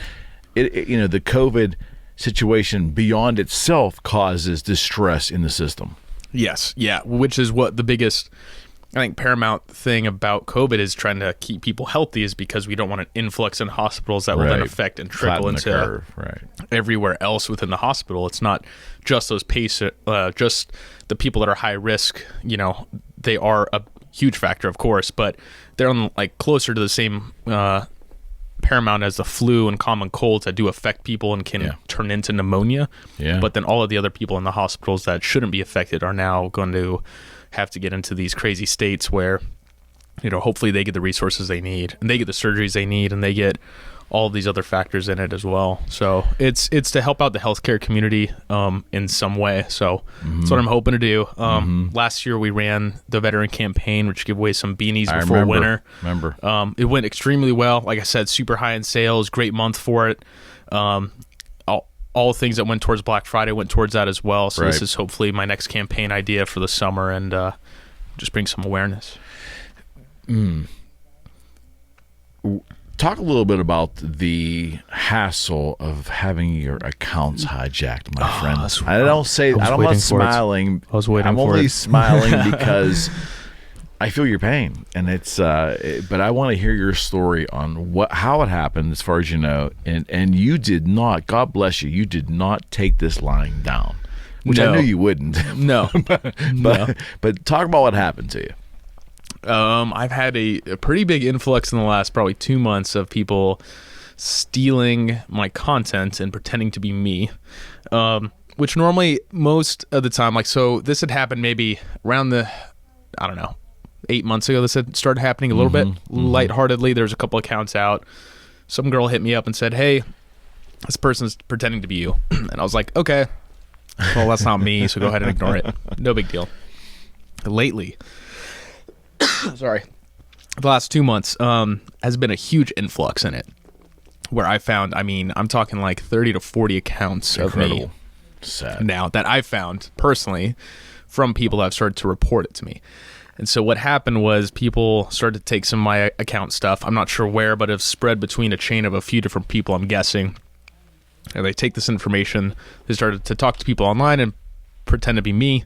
the COVID situation beyond itself causes distress in the system. Yes, yeah, which is what the biggest, I think, paramount thing about COVID is trying to keep people healthy, is because we don't want an influx in hospitals that will then affect and trickle into everywhere else within the hospital. It's not just those patients, just the people that are high risk. They are a huge factor, of course, but they're on closer to the same paramount as the flu and common colds that do affect people and can turn into pneumonia. Yeah. But then all of the other people in the hospitals that shouldn't be affected are now going to have to get into these crazy states where, hopefully they get the resources they need and they get the surgeries they need and they get all of these other factors in it as well. So it's to help out the healthcare community in some way. So that's what I'm hoping to do. Last year we ran the veteran campaign, which gave away some beanies before winter. It went extremely well. Like I said, super high in sales, great month for it. All things that went towards Black Friday went towards that as well. So this is hopefully my next campaign idea for the summer, and just bring some awareness. Talk a little bit about the hassle of having your accounts hijacked, my friend. I'm not smiling. I'm only smiling because I feel your pain, and it's. But I want to hear your story on how it happened, as far as you know, and you did not. God bless you. You did not take this lying down, which I knew you wouldn't. No, but talk about what happened to you. I've had a pretty big influx in the last probably 2 months of people stealing my content and pretending to be me, which normally most of the time, so this had happened maybe around 8 months ago. This had started happening a little bit lightheartedly. There was a couple accounts out. Some girl hit me up and said, "Hey, this person's pretending to be you." And I was like, okay, well, that's not me, so go ahead and ignore it. No big deal. Lately, sorry, the last 2 months has been a huge influx in it, where I found, I'm talking 30 to 40 accounts of me now that I found personally from people that have started to report it to me. And so what happened was people started to take some of my account stuff. I'm not sure where, but it's spread between a chain of a few different people, I'm guessing. And they take this information, they started to talk to people online and pretend to be me.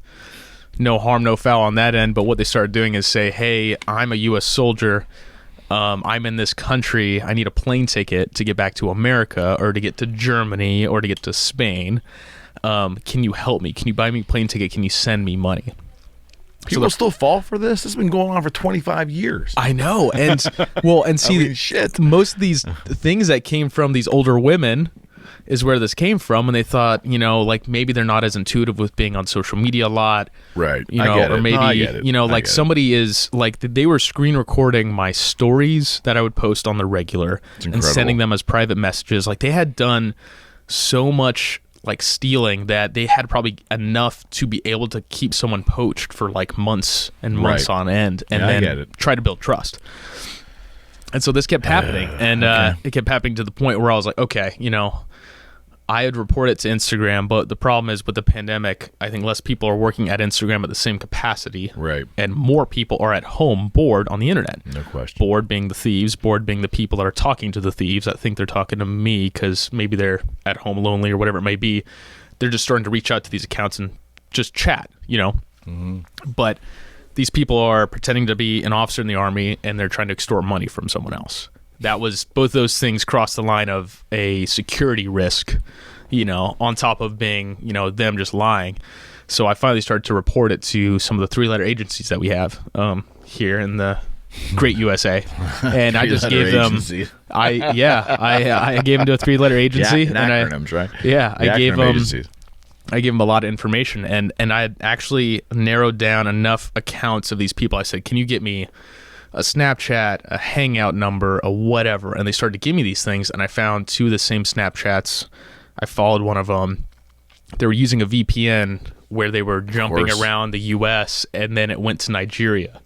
No harm, no foul on that end. But what they started doing is say, "Hey, I'm a U.S. soldier. I'm in this country. I need a plane ticket to get back to America, or to get to Germany, or to get to Spain. Can you help me? Can you buy me a plane ticket? Can you send me money?" People still fall for this? This has been going on for 25 years. I know. And see, most of these things that came from these older women is where this came from, and they thought, maybe they're not as intuitive with being on social media a lot. Right. Or maybe, somebody is they were screen recording my stories that I would post on the regular and sending them as private messages. They had done so much stealing that they had probably enough to be able to keep someone poached for months and months on end, and then try to build trust. And so this kept happening, and it kept happening to the point where I was like, okay, I had reported it to Instagram, but the problem is with the pandemic, I think less people are working at Instagram at the same capacity. Right. And more people are at home bored on the internet. No question. Bored being the thieves, bored being the people that are talking to the thieves that think they're talking to me because maybe they're at home lonely or whatever it may be. They're just starting to reach out to these accounts and just chat, But these people are pretending to be an officer in the Army, and they're trying to extort money from someone else. That was, both those things crossed the line of a security risk, on top of being, them just lying. So I finally started to report it to some of the 3-letter agencies that we have here in the great USA. And I just gave them, I gave them to a 3-letter agency. Yeah, and acronyms, right? Yeah, I gave them a lot of information, and I had actually narrowed down enough accounts of these people. I said, can you get me a Snapchat, a Hangout number, a whatever, and they started to give me these things, and I found 2 of the same Snapchats. I followed one of them. They were using a VPN where they were jumping around the U.S., and then it went to Nigeria.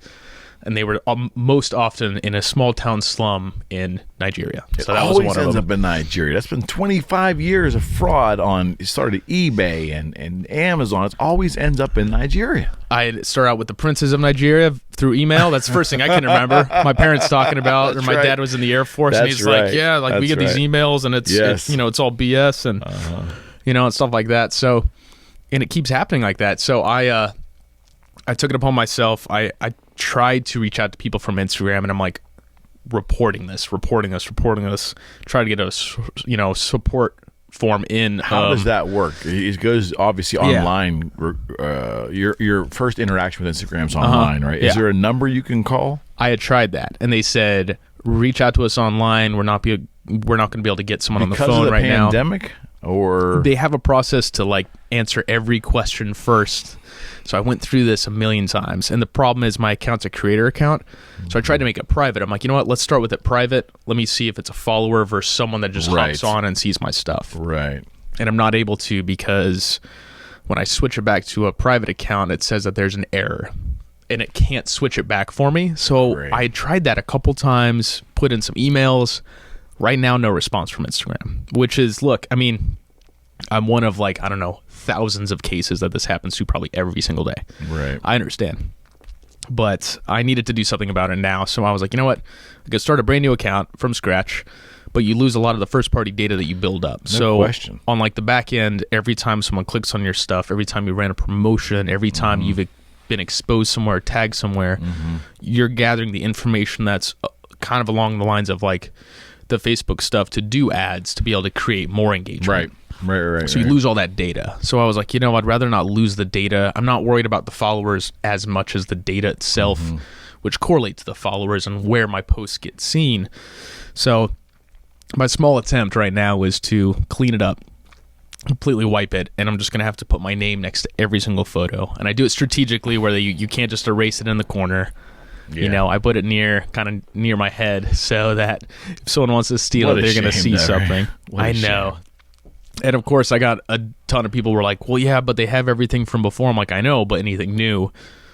And they were most often in a small town slum in Nigeria. So that was one of them. It always ends up in Nigeria. That's been 25 years of fraud on. It started eBay and Amazon. It always ends up in Nigeria. I started out with the princes of Nigeria through email. That's the first thing I can remember. My parents talking about, or my dad was in the Air Force, and he's like, "Yeah, like we get these emails, and it's it's all BS and and stuff like that." So, and it keeps happening like that. So I took it upon myself. I tried to reach out to people from Instagram, and I'm like reporting this, try to get a support form in. How does that work? It goes obviously online. Your first interaction with Instagram's online, right? Is there a number you can call? I had tried that, and they said reach out to us online. We're not going to be able to get someone on the phone right now. Because of the pandemic, or they have a process to like answer every question first. So I went through this a million times, and the problem is my account's a creator account, so I tried to make it private. I'm like, you know what, let's start with it private. Let me see if it's a follower versus someone that just hops on and sees my stuff. Right. And I'm not able to, because when I switch it back to a private account, it says that there's an error, and it can't switch it back for me. So I tried that a couple times, put in some emails. Right now, no response from Instagram, which is, look, I mean, I'm one of like, I don't know, thousands of cases that this happens to probably every single day. Right. I understand. But I needed to do something about it now. So I was like, you know what? I could start a brand new account from scratch, but you lose a lot of the first party data that you build up. No question. On like the back end, every time someone clicks on your stuff, every time you ran a promotion, every time you've been exposed somewhere, tagged somewhere, you're gathering the information that's kind of along the lines of like the Facebook stuff to do ads to be able to create more engagement. Right. So you lose all that data. So I was like, you know, I'd rather not lose the data. I'm not worried about the followers as much as the data itself, which correlates to the followers and where my posts get seen. So my small attempt right now is to clean it up, completely wipe it, and I'm just going to have to put my name next to every single photo. And I do it strategically where you can't just erase it in the corner. Yeah. You know, I put it kind of near my head so that if someone wants to steal it, they're going to see something. I know. Shame. And of course, I got a ton of people who were like, well, yeah, but they have everything from before. I'm like, I know, but anything new,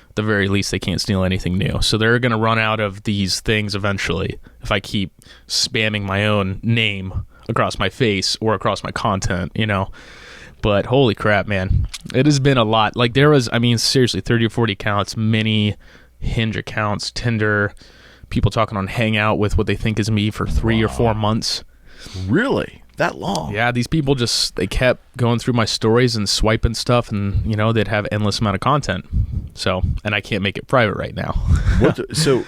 at the very least, they can't steal anything new. So they're going to run out of these things eventually if I keep spamming my own name across my face or across my content, you know. But holy crap, man. It has been a lot. Like there was, I mean, seriously, 30 or 40 accounts, many Hinge accounts, Tinder, people talking on Hangout with what they think is me for 3 or 4 months. Really? That long? Yeah, these people they kept going through my stories and swiping stuff, and you know, they'd have endless amount of content. So, and I can't make it private right now. So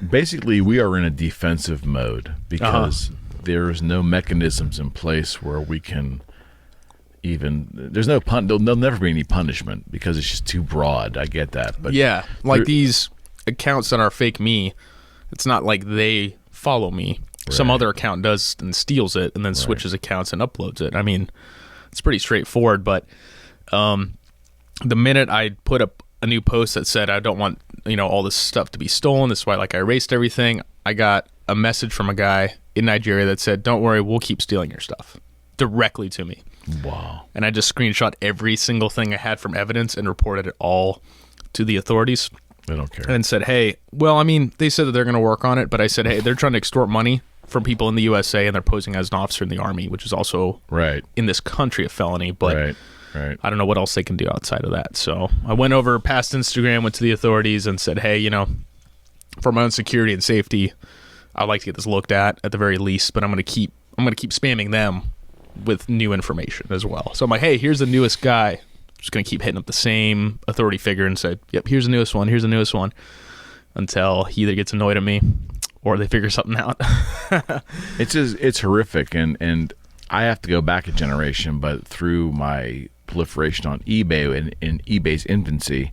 basically we are in a defensive mode because there's no mechanisms in place where we can there's no there'll never be any punishment because it's just too broad. I get that. But yeah, like these accounts that are fake me, it's not like they follow me. Some other account does and steals it and then switches accounts and uploads it. I mean, it's pretty straightforward, but the minute I put up a new post that said I don't want, you know, all this stuff to be stolen, this is why like I erased everything, I got a message from a guy in Nigeria that said, don't worry, we'll keep stealing your stuff, directly to me. Wow. And I just screenshot every single thing I had from evidence and reported it all to the authorities. They don't care. And said, hey, well, I mean, they said that they're going to work on it, but I said, hey, they're trying to extort money from people in the USA, and they're posing as an officer in the Army, which is also in this country a felony. But I don't know what else they can do outside of that. So I went over past Instagram, went to the authorities, and said, hey, you know, for my own security and safety, I'd like to get this looked at the very least. But I'm going to keep spamming them with new information as well. So I'm like, hey, here's the newest guy. I'm just going to keep hitting up the same authority figure and say, yep, here's the newest one, until he either gets annoyed at me or they figure something out. It's horrific, and I have to go back a generation, but through my proliferation on eBay and in eBay's infancy,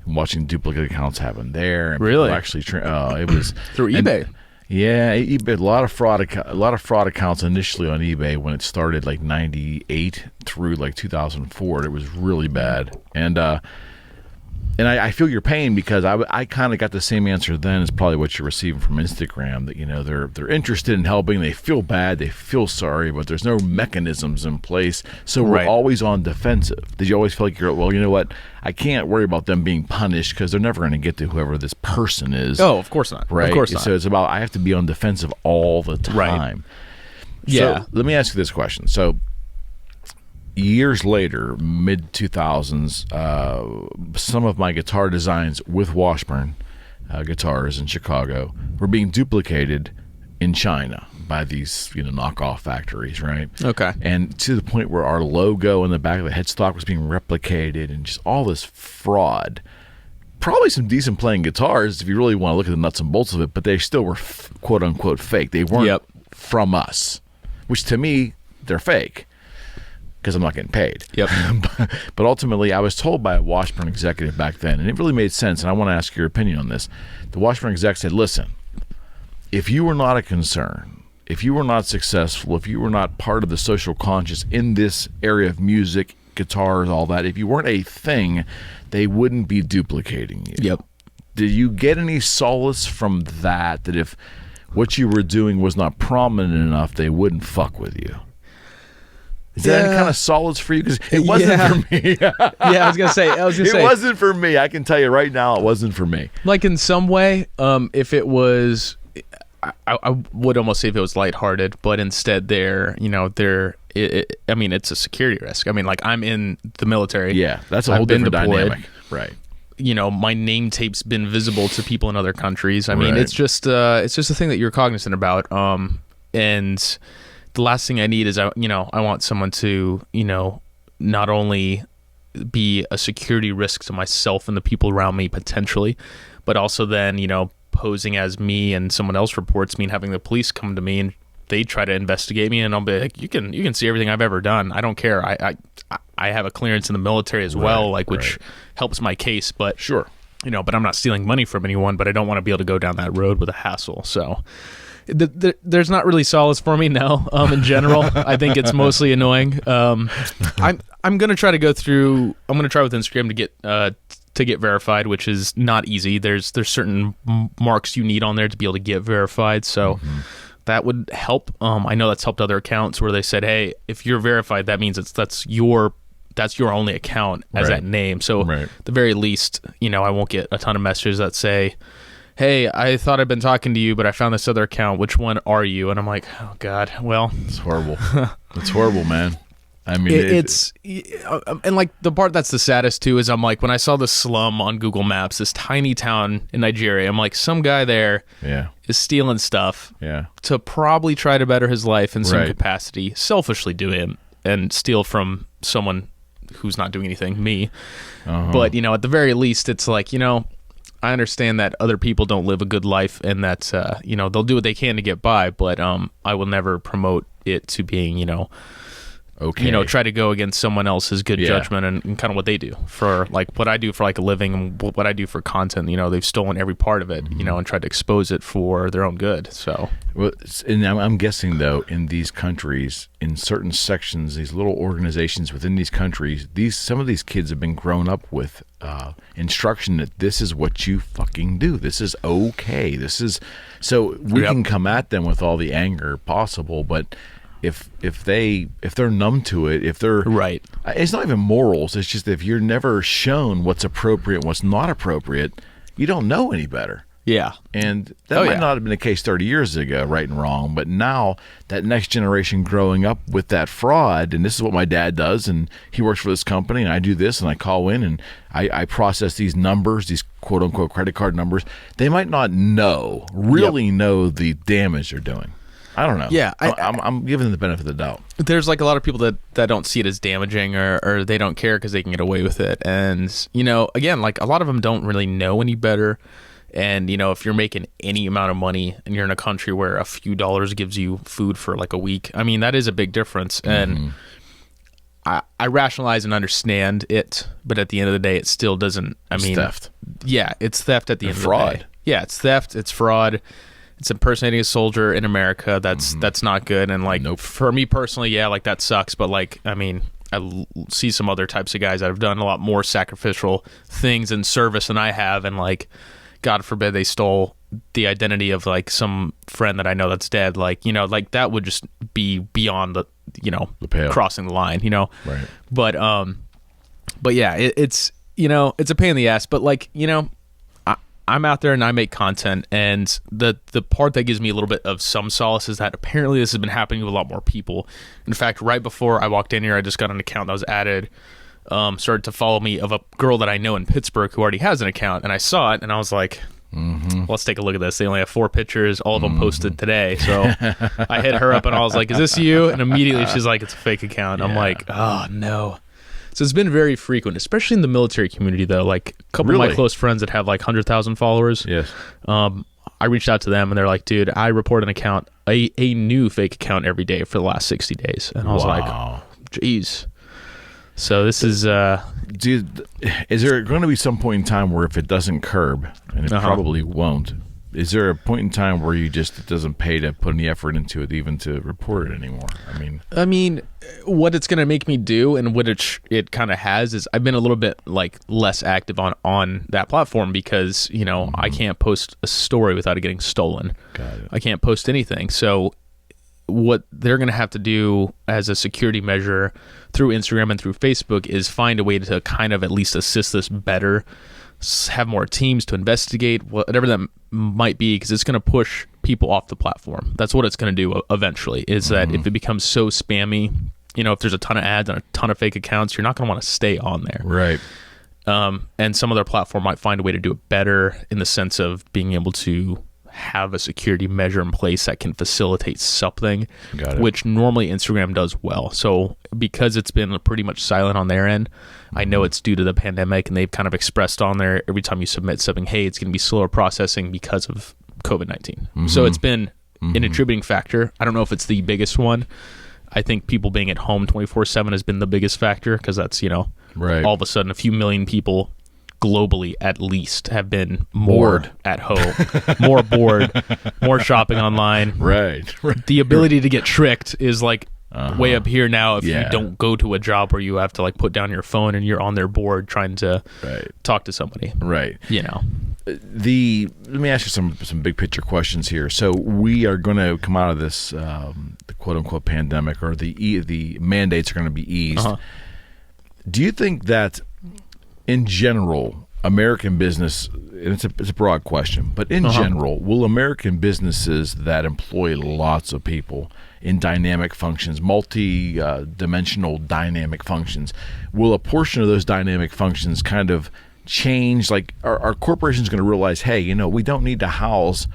watching duplicate accounts happen there. And really? Actually, it was through eBay. Yeah, eBay. A lot of fraud accounts initially on eBay when it started, like 98 through like 2004. It was really bad, and And I feel your pain because I kind of got the same answer then as probably what you're receiving from Instagram, that, you know, they're interested in helping, they feel bad, they feel sorry, but there's no mechanisms in place. So we're always on defensive. Did you always feel like well, you know what? I can't worry about them being punished because they're never going to get to whoever this person is. Oh, of course not. Right? Of course not. So it's about, I have to be on defensive all the time. Right. Yeah. So let me ask you this question. So years later, mid 2000s, some of my guitar designs with Washburn guitars in Chicago were being duplicated in China by these, you know, knockoff factories, right? Okay. And to the point where our logo in the back of the headstock was being replicated, and just all this fraud. Probably some decent playing guitars if you really want to look at the nuts and bolts of it, but they still were quote unquote fake. They weren't from us, which to me, they're fake, because I'm not getting paid. Yep. But ultimately, I was told by a Washburn executive back then, and it really made sense, and I want to ask your opinion on this. The Washburn exec said, listen, if you were not a concern, if you were not successful, if you were not part of the social conscious in this area of music, guitars, all that, if you weren't a thing, they wouldn't be duplicating you. Yep. Did you get any solace from that if what you were doing was not prominent enough, they wouldn't fuck with you? Is that any kind of solace for you? Because it wasn't for me. I was gonna say. It wasn't for me. I can tell you right now, it wasn't for me. Like in some way, if it was, I would almost say if it was lighthearted, but instead I mean, it's a security risk. I mean, like, I'm in the military. Yeah, that's a whole different dynamic. Right. You know, my name tape's been visible to people in other countries. I mean, it's just a thing that you're cognizant about. And the last thing I need is, I want someone to, you know, not only be a security risk to myself and the people around me potentially, but also then, you know, posing as me and someone else reports me and having the police come to me and they try to investigate me, and I'll be like, you can see everything I've ever done. I don't care. I have a clearance in the military as well, which helps my case, but sure, you know, but I'm not stealing money from anyone, but I don't want to be able to go down that road with a hassle. So there's not really solace for me now. In general, I think it's mostly annoying. I'm gonna try to go through. I'm gonna try with Instagram to get verified, which is not easy. There's certain marks you need on there to be able to get verified. So that would help. I know that's helped other accounts where they said, hey, if you're verified, that means that's your only account as that name. So at the very least, you know, I won't get a ton of messages that say, hey, I thought I'd been talking to you, but I found this other account. Which one are you? And I'm like, oh God, well, it's horrible. It's horrible, man. I mean, it's and like the part that's the saddest too is I'm like, when I saw the slum on Google Maps, this tiny town in Nigeria, I'm like, some guy there is stealing stuff to probably try to better his life in some capacity, selfishly do it and steal from someone who's not doing anything, me. But, you know, at the very least, it's like, you know, I understand that other people don't live a good life and that, you know, they'll do what they can to get by, but I will never promote it to being, you know, you know, try to go against someone else's good judgment and kind of what they do for, like, what I do for like a living and what I do for content. You know, they've stolen every part of it, you know, and tried to expose it for their own good. So, well, and I'm guessing though, in these countries, in certain sections, these little organizations within these countries, some of these kids have been grown up with instruction that this is what you fucking do. This is okay. This is so we can come at them with all the anger possible, but if they're numb to it, if they're it's not even morals. It's just if you're never shown what's appropriate and what's not appropriate, you don't know any better. Yeah. And that might not have been the case 30 years ago, right and wrong, but now that next generation growing up with that fraud, and this is what my dad does, and he works for this company, and I do this, and I call in, and I process these numbers, these quote-unquote credit card numbers. They might not really know the damage they're doing. I don't know. Yeah, I'm giving them the benefit of the doubt. There's like a lot of people that don't see it as damaging or they don't care because they can get away with it. And, you know, again, like a lot of them don't really know any better. And, you know, if you're making any amount of money and you're in a country where a few dollars gives you food for like a week, I mean, that is a big difference. And I rationalize and understand it, but at the end of the day, it still doesn't. It's theft. Yeah, it's theft at the end of the day. Fraud. Yeah, it's theft. It's fraud. It's impersonating a soldier in America. That's not good. And like for me personally, yeah, like that sucks. But like, I mean, see some other types of guys that have done a lot more sacrificial things in service than I have, and like, God forbid they stole the identity of like some friend that I know that's dead. Like, you know, like that would just be beyond the, you know, pale. Crossing the line, you know. Right. But yeah, it's, you know, it's a pain in the ass. But like, you know, I'm out there and I make content, and the part that gives me a little bit of some solace is that apparently this has been happening to a lot more people. In fact, right before I walked in here, I just got an account that was added, started to follow me, of a girl that I know in Pittsburgh who already has an account, and I saw it and I was like, let's take a look at this. They only have 4 pictures, all of them posted today. So I hit her up and I was like, is this you? And immediately she's like, it's a fake account. I'm like, oh no. So it's been very frequent, especially in the military community, though. Like a couple of my close friends that have like 100,000 followers. Yes. I reached out to them and they're like, dude, I report an account, a new fake account every day for the last 60 days. And I was like, geez. So this is... Dude, is there going to be some point in time where if it doesn't curb, and it probably won't, is there a point in time where it doesn't pay to put any effort into it, even to report it anymore? I mean, what it's going to make me do, and what it kind of has, is I've been a little bit like less active on that platform because, you know, I can't post a story without it getting stolen. Got it. I can't post anything. So what they're going to have to do as a security measure through Instagram and through Facebook is find a way to kind of at least assist this better, have more teams to investigate, whatever that might be, because it's going to push people off the platform. That's what it's going to do eventually, is that if it becomes so spammy, you know, if there's a ton of ads and a ton of fake accounts, you're not going to want to stay on there. Right. And some other platform might find a way to do it better in the sense of being able to have a security measure in place that can facilitate something, which normally Instagram does well. So because it's been pretty much silent on their end, I know it's due to the pandemic, and they've kind of expressed on there every time you submit something, hey, it's going to be slower processing because of COVID-19. So it's been an attributing factor. I don't know if it's the biggest one. I think people being at home 24/7 has been the biggest factor, because that's, you know, all of a sudden a few million people globally at least have been more at home, more bored, more shopping online. Right. The ability to get tricked is like way up here now if you don't go to a job where you have to like put down your phone and you're on their board trying to talk to somebody. Right. You know. Let me ask you some big picture questions here. So we are going to come out of this the quote unquote pandemic, or the mandates are going to be eased. Do you think that in general, American business, and it's a broad question, but in general, will American businesses that employ lots of people in dynamic functions, multi-dimensional dynamic functions, will a portion of those dynamic functions kind of change? Like, are corporations going to realize, hey, you know, we don't need to house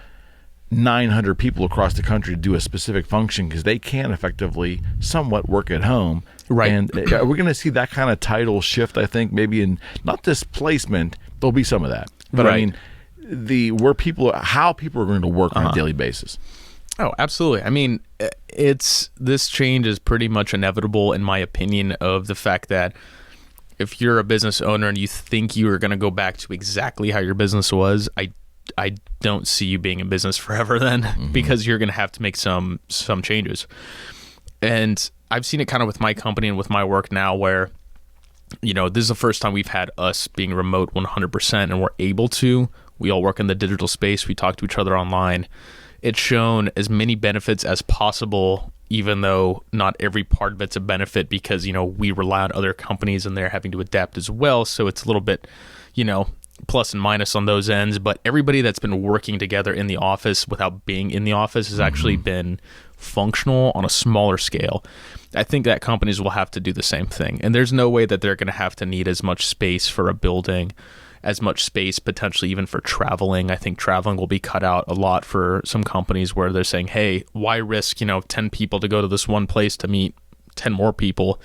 900 people across the country to do a specific function because they can effectively somewhat work at home? Right. And we're going to see that kind of title shift, I think, maybe in not displacement, there'll be some of that. But I mean, how people are going to work on a daily basis. Oh, absolutely. I mean, this change is pretty much inevitable, in my opinion, of the fact that if you're a business owner and you think you are going to go back to exactly how your business was, I don't see you being in business forever then, because you're going to have to make some changes. And I've seen it kind of with my company and with my work now, where, you know, this is the first time we've had us being remote 100%, and we're able to. We all work in the digital space. We talk to each other online. It's shown as many benefits as possible, even though not every part of it's a benefit, because, you know, we rely on other companies and they're having to adapt as well. So it's a little bit, you know, plus and minus on those ends. But everybody that's been working together in the office without being in the office has actually been functional on a smaller scale. I think that companies will have to do the same thing. And there's no way that they're going to have to need as much space for a building, as much space potentially even for traveling. I think traveling will be cut out a lot for some companies, where they're saying, hey, why risk, you know, 10 people to go to this one place to meet 10 more people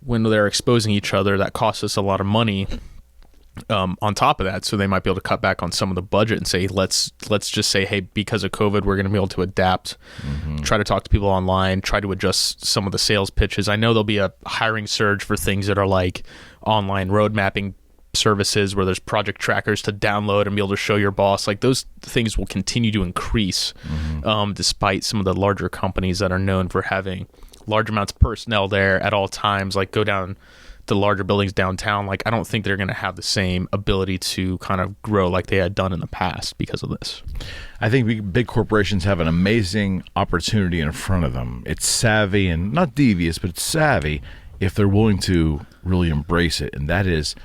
when they're exposing each other? That costs us a lot of money. On top of that, so they might be able to cut back on some of the budget and say, let's just say, hey, because of COVID, we're going to be able to adapt, try to talk to people online, try to adjust some of the sales pitches. I know there'll be a hiring surge for things that are like online road mapping services, where there's project trackers to download and be able to show your boss. Like, those things will continue to increase, despite some of the larger companies that are known for having large amounts of personnel there at all times, like go down the larger buildings downtown, like I don't think they're going to have the same ability to kind of grow like they had done in the past because of this. I think big corporations have an amazing opportunity in front of them. It's savvy and not devious, but it's savvy if they're willing to really embrace it. And that is,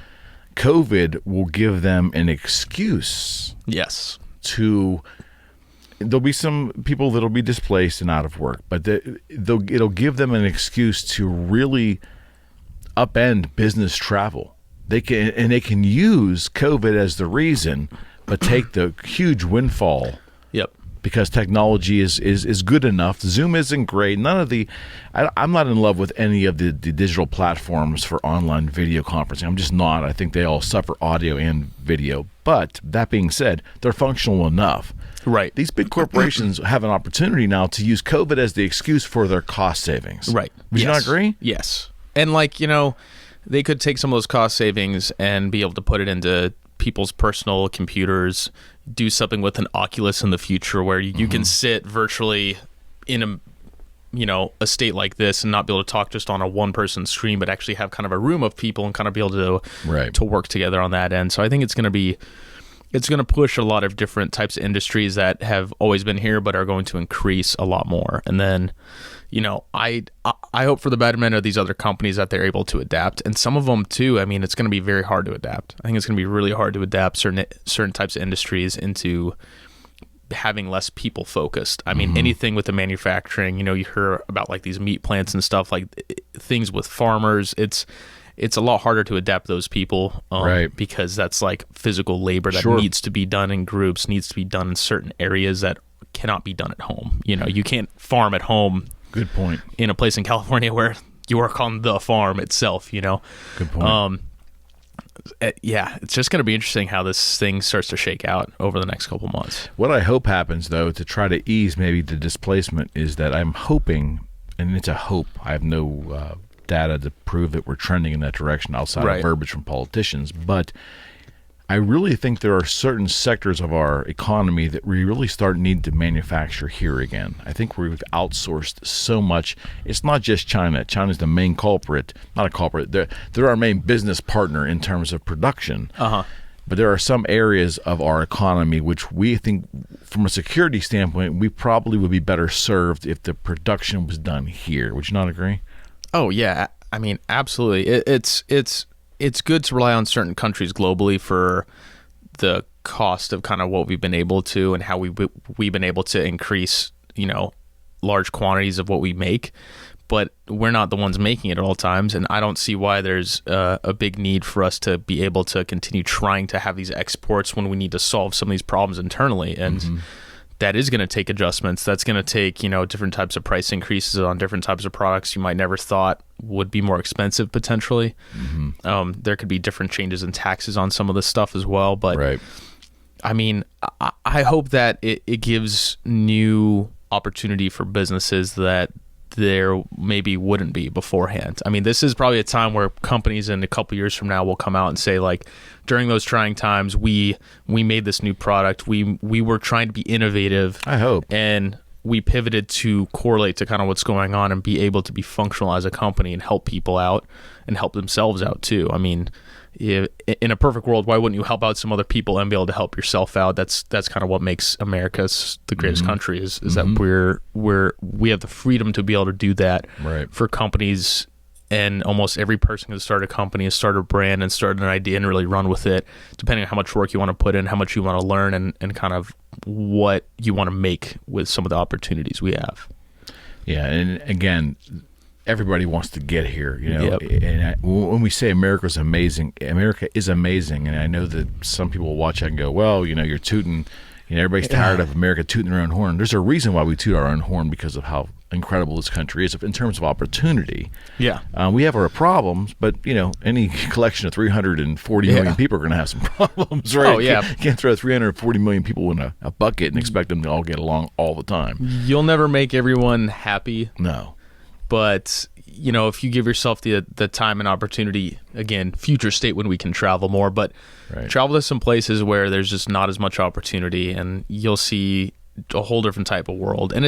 COVID will give them an excuse. Yes. There'll be some people that'll be displaced and out of work, but it'll give them an excuse to really upend business travel. They can use COVID as the reason, but take the huge windfall. Yep. Because technology is good enough. Zoom isn't great. I'm not in love with any of the digital platforms for online video conferencing. I'm just not. I think they all suffer audio and video. But that being said, they're functional enough. Right. These big corporations have an opportunity now to use COVID as the excuse for their cost savings. Right. Would you not agree? Yes. And they could take some of those cost savings and be able to put it into people's personal computers, do something with an Oculus in the future where you can sit virtually in a state like this and not be able to talk just on a one-person screen, but actually have kind of a room of people and kind of be able to work together on that end. So I think it's going to push a lot of different types of industries that have always been here but are going to increase a lot more. And then I hope for the betterment of these other companies that they're able to adapt, and some of them too. I mean, it's going to be very hard to adapt. I think it's going to be really hard to adapt certain types of industries into having less people focused. I mean, anything with the manufacturing. You hear about like these meat plants and stuff, like things with farmers. It's a lot harder to adapt those people, right? Because that's like physical labor that needs to be done in groups, needs to be done in certain areas that cannot be done at home. You can't farm at home. Good point. In a place in California where you work on the farm itself, Good point. Yeah, it's just going to be interesting how this thing starts to shake out over the next couple months. What I hope happens, though, to try to ease maybe the displacement is that I'm hoping, and it's a hope, I have no data to prove that we're trending in that direction outside of verbiage from politicians, but I really think there are certain sectors of our economy that we really need to manufacture here again. I think we've outsourced so much. It's not just China. China's the main culprit. Not a culprit. They're our main business partner in terms of production. But there are some areas of our economy which we think, from a security standpoint, we probably would be better served if the production was done here. Would you not agree? Oh, yeah. I mean, absolutely. It's good to rely on certain countries globally for the cost of kind of what we've been able to and how we've been able to increase, large quantities of what we make. But we're not the ones making it at all times. And I don't see why there's a big need for us to be able to continue trying to have these exports when we need to solve some of these problems internally. And that is going to take adjustments. That's going to take, different types of price increases on different types of products you might never thought would be more expensive potentially. There could be different changes in taxes on some of this stuff as well. But I mean, I hope that it gives new opportunity for businesses that there maybe wouldn't be beforehand. I mean, this is probably a time where companies in a couple years from now will come out and say, like, during those trying times, we made this new product. We were trying to be innovative. I hope. And we pivoted to correlate to kind of what's going on and be able to be functional as a company and help people out and help themselves out too. I mean, in a perfect world, why wouldn't you help out some other people and be able to help yourself out? That's kind of what makes America the greatest country is that we have the freedom to be able to do that for companies. And almost every person can start a company and start a brand and start an idea and really run with it, depending on how much work you want to put in, how much you want to learn, and kind of what you want to make with some of the opportunities we have. Yeah, and again, everybody wants to get here, And when we say America is amazing, and I know that some people will watch that and go, well, you're tooting, everybody's tired of America tooting their own horn. There's a reason why we toot our own horn, because of how incredible this country is in terms of opportunity. We have our problems, but any collection of 340 million people are going to have some problems, right? You can't throw 340 million people in a bucket and expect them to all get along all the time. You'll never make everyone happy. No. But if you give yourself the time and opportunity, again, future state when we can travel more, but travel to some places where there's just not as much opportunity, and you'll see a whole different type of world. And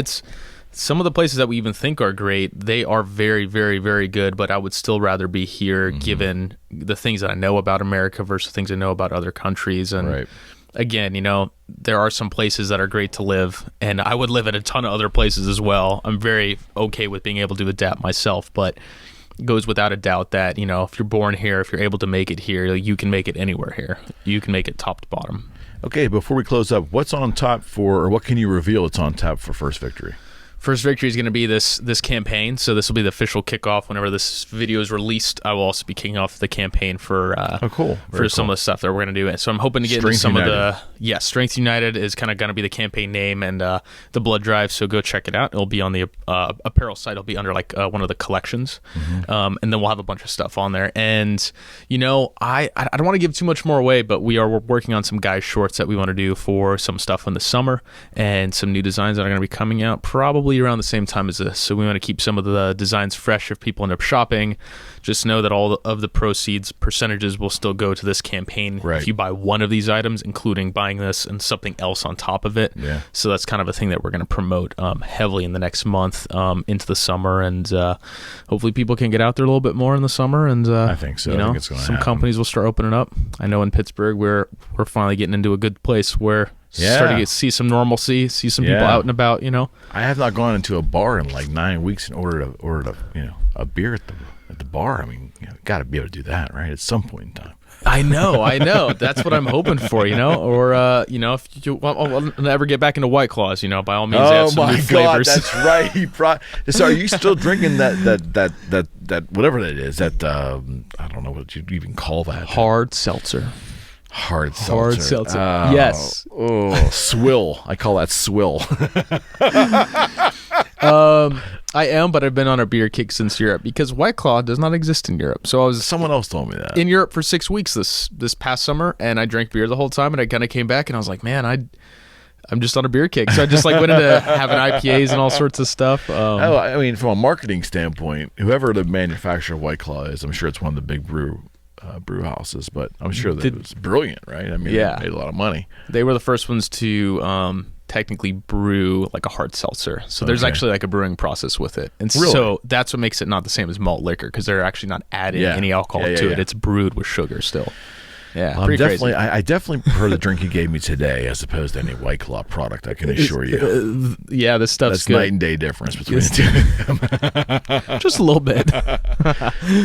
some of the places that we even think are great, they are very, very, very good, but I would still rather be here given the things that I know about America versus things I know about other countries. And again, there are some places that are great to live, and I would live in a ton of other places as well. I'm very okay with being able to adapt myself, but it goes without a doubt that, if you're born here, if you're able to make it here, you can make it anywhere here. You can make it top to bottom. Okay, before we close up, what's on top or what can you reveal that's on tap for First Victory? First Victory is going to be this campaign, so this will be the official kickoff. Whenever this video is released, I will also be kicking off the campaign for some of the stuff that we're going to do. So I'm hoping to get into some of the Strength United is kind of going to be the campaign name, and the blood drive. So go check it out. It'll be on the apparel site. It'll be under one of the collections, and then we'll have a bunch of stuff on there. And I don't want to give too much more away, but we're working on some guys shorts that we want to do for some stuff in the summer, and some new designs that are going to be coming out probably around the same time as this. So we want to keep some of the designs fresh if people end up shopping. Just know that all of the proceeds percentages will still go to this campaign if you buy one of these items, including buying this and something else on top of it. So that's kind of a thing that we're going to promote heavily in the next month into the summer, and hopefully people can get out there a little bit more in the summer. And I think so. I think it's going to some happen. Companies will start opening up. I know in Pittsburgh we're finally getting into a good place where starting to see some normalcy, see some people out and about. I have not gone into a bar in like 9 weeks and ordered a beer at the bar. I mean, got to be able to do that, right? At some point in time. I know. That's what I'm hoping for, Or, if you want to ever get back into White Claws, by all means, add some new flavors. That's right. So are you still drinking that whatever that is? That I don't know what you'd even call that. Hard seltzer. Hard seltzer. Yes. Oh, swill. I call that swill. I am, but I've been on a beer kick since Europe because White Claw does not exist in Europe. So someone else told me that. In Europe for 6 weeks this past summer, and I drank beer the whole time, and I kind of came back and I was like, man, I'm just on a beer kick. So I just went into having IPAs and all sorts of stuff. I mean, from a marketing standpoint, whoever the manufacturer of White Claw is, I'm sure it's one of the big brew houses, but I'm sure that it was brilliant, right? I mean, they made a lot of money. They were the first ones to technically brew like a hard seltzer. So there's actually like a brewing process with it. And so that's what makes it not the same as malt liquor, because they're actually not adding any alcohol to it. It's brewed with sugar still. Yeah, pretty crazy. I definitely prefer the drink you gave me today as opposed to any White Claw product, I can assure you. This stuff's That's good. Night and day difference between the two. Just a little bit.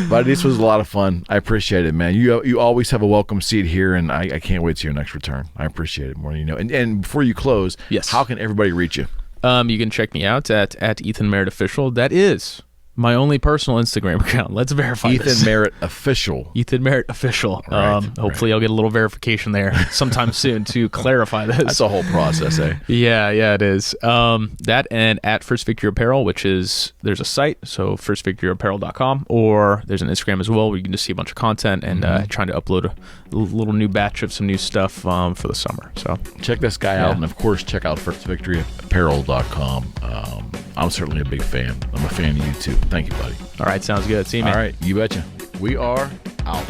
But this was a lot of fun. I appreciate it, man. You always have a welcome seat here, and I can't wait to your next return. I appreciate it more than you know. And before you close, how can everybody reach you? You can check me out at Ethan Merritt Official. That is my only personal Instagram account. Let's verify this. Ethan Merritt Official. Ethan Merritt Official. Hopefully I'll get a little verification there sometime soon to clarify this. That's a whole process, eh? Yeah, it is. That and at First Victory Apparel, there's a site, so firstvictoryapparel.com, or there's an Instagram as well where you can just see a bunch of content and trying to upload a little new batch of some new stuff for the summer. So check this guy out, and of course check out firstvictoryapparel.com. I'm certainly a big fan. I'm a fan of you too. Thank you, buddy. All right, sounds good. See you, man. All right, you betcha. We are out.